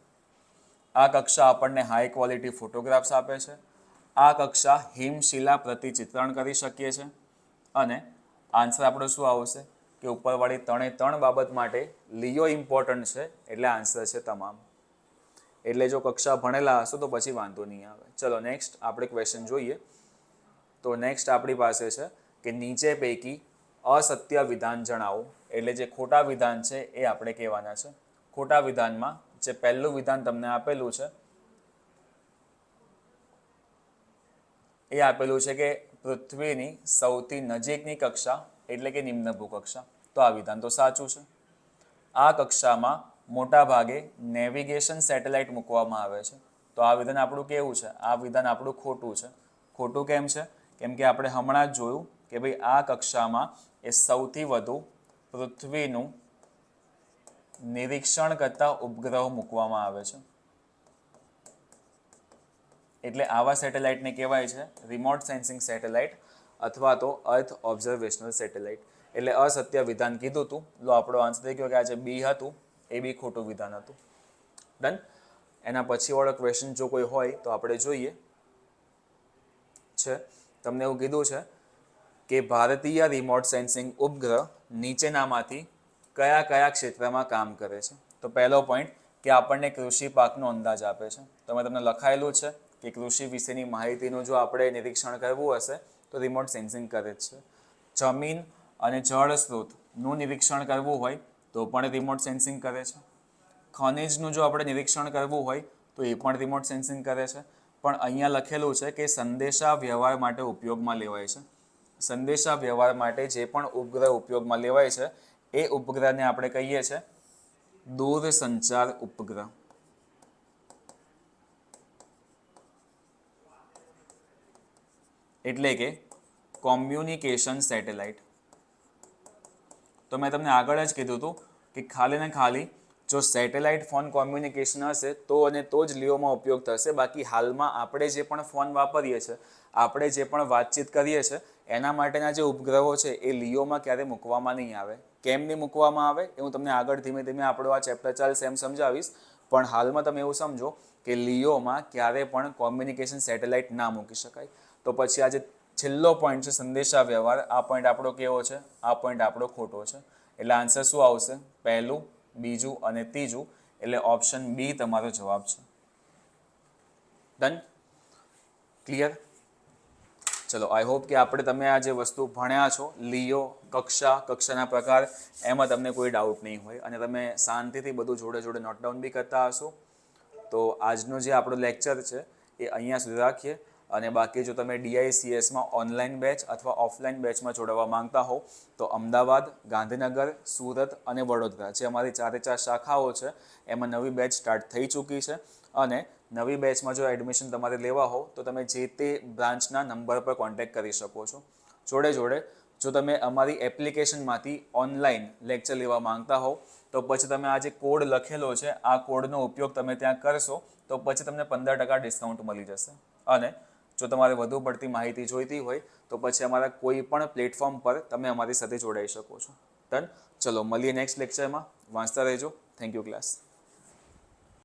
આ કક્ષા આપણને હાઈ ક્વોલિટી ફોટોગ્રાફ્સ આપે છે. આ કક્ષા હિમશિલા પ્રતિચિત્રણ કરી શકીએ છે. અને આન્સર આપણો શું આવશે કે ઉપરવાળી 3 બાબત માટે લિયો ઇમ્પોર્ટન્ટ છે, એટલે આન્સર છે તમામ. એટલે જો કક્ષા ભણેલા હશો તો પછી વાંધો નહીં આવે. ચલો નેક્સ્ટ આપણે ક્વેશ્ચન જોઈએ. તો નેક્સ્ટ આપણી પાસે છે કે નીચે પૈકી અસત્ય વિધાન જણાવો. એટલે જે ખોટા વિધાન છે એ આપણે કહેવાના છે. ખોટા વિધાનમાં જે પહેલું વિધાન તમને આપેલું છે એ આપેલું છે કે પૃથ્વીની સૌથી નજીકની કક્ષા એટલે કે નિમ્નભૂ કક્ષા. તો આ વિધાન તો સાચું છે. આ કક્ષામાં મોટા ભાગે નેવિગેશન સેટેલાઇટ મૂકવામાં આવે છે. તો આ વિધાન આપણું કેવું છે? આ વિધાન આપણું ખોટું છે. ખોટું કેમ છે? કેમ કે આપણે હમણાં જ જોયું કે ભાઈ આ કક્ષામાં એ સૌથી વધુ પૃથ્વીનું નિરીક્ષણ કરતા ઉપગ્રહો મૂકવામાં આવે છે. એટલે આવા સેટેલાઇટને કહેવાય છે રિમોટ સેન્સિંગ સેટેલાઇટ અથવા તો અર્થ ઓબ્ઝર્વેશનલ સેટેલાઇટ. એટલે અસત્ય વિધાન કીધું હતું. લો આપણો આન્સર થઈ ગયો કે આ જે બી હતું એ બી ખોટું વિધાન હતું. ડન. એના પછીવાળો ક્વેશ્ચન જો કોઈ હોય તો આપણે જોઈએ છે. તમને એવું કીધું છે કે ભારતીય રિમોટ સેન્સિંગ ઉપગ્રહ નીચેનામાંથી કયા ક્ષેત્રમાં કામ કરે છે. તો પહેલો પોઈન્ટ કે આપણને કૃષિ પાકનો અંદાજ આપે છે. તો મેં તમને લખાયેલું છે કે કૃષિ વિશેની માહિતીનું જો આપણે નિરીક્ષણ કરવું હશે તો રિમોટ સેન્સિંગ કરે જ છે. જમીન અને જળ સ્ત્રોતનું નિરીક્ષણ કરવું હોય તો પણ રિમોટ સેન્સિંગ કરે છે. ખનિજનું જો આપણે નિરીક્ષણ કરવું હોય તો એ પણ રિમોટ સેન્સિંગ કરે છે. પણ અહીંયા લખેલું છે કે સંદેશા વ્યવહાર માટે ઉપયોગમાં લેવાય છે. સંદેશા વ્યવહાર માટે જે પણ ઉપગ્રહ ઉપયોગમાં લેવાય છે એ ઉપગ્રહને આપણે કહીએ છીએ દૂરસંચાર ઉપગ્રહ. એટલે કે કોમ્યુનિકેશન સેટેલાઇટ. તો મેં તમને આગળ જ કીધું હતું કે ખાલી ને ખાલી જો સેટેલાઇટ ફોન કોમ્યુનિકેશન હશે તો અને તો જ લિયોમાં ઉપયોગ થશે. બાકી હાલમાં આપણે જે પણ ફોન વાપરીએ છીએ, આપણે જે પણ વાતચીત કરીએ છીએ, એના માટેના જે ઉપગ્રહો છે એ લિયોમાં ક્યારે મૂકવામાં નહીં આવે. કેમ નહીં મૂકવામાં આવે એ હું તમને આગળ ધીમે ધીમે આપણો આ ચેપ્ટર ચાલશે એમ સમજાવીશ. પણ હાલમાં તમે એવું સમજો કે લિયોમાં ક્યારે પણ કોમ્યુનિકેશન સેટેલાઇટ ના મૂકી શકાય. તો પછી આ જે છેલ્લો પોઈન્ટ છે સંદેશા વ્યવહાર, આ પોઈન્ટ આપણો કેવો છે? આ પોઈન્ટ આપણો ખોટો છે. એટલે આન્સર શું આવશે? પહેલું, બીજું અને ત્રીજું. એટલે ઓપ્શન બી તમારો જવાબ છે. ડન? ક્લિયર? ચલો, આઈ હોપ કે તમે આ જે વસ્તુ ભણ્યા છો, લિયો, કક્ષાના પ્રકાર, એમાં તમને કોઈ ડાઉટ નહીં હોય અને તમે શાંતિથી બધું જોડે જોડે નોટ ડાઉન બી કરતા હશો. તો આજનો જે આપણો લેક્ચર છે એ અહીંયા સુધી રાખીએ. અને બાકી જો તમે DICSમાં ઓનલાઈન બેચ અથવા ઓફલાઈન બેચમાં જોડાવા માંગતા હો તો અમદાવાદ, ગાંધીનગર, સુરત અને વડોદરા જે અમારી 4 શાખાઓ છે એમાં નવી બેચ સ્ટાર્ટ થઈ ચૂકી છે. અને નવી બેચમાં જો એડમિશન તમારે લેવા હો તો તમે જે તે બ્રાન્ચના નંબર પર કોન્ટેક્ટ કરી શકો છો. જોડે જોડે જો તમે અમારી એપ્લિકેશનમાંથી ઓનલાઈન લેક્ચર લેવા માંગતા હો તો પછી તમે આ જે કોડ લખેલો છે આ કોડનો ઉપયોગ તમે ત્યાં કરશો તો પછી તમને 15% ડિસ્કાઉન્ટ મળી જશે. અને જો તમારે વધુ પડતી માહિતી જોઈતી હોય તો પછી અમારા કોઈ પણ પ્લેટફોર્મ પર તમે અમારી સાથે જોડાઈ શકો છો. ડન? ચલો મળીએ નેક્સ્ટ લેક્ચરમાં. વાંચતા રહેજો. Thank you class.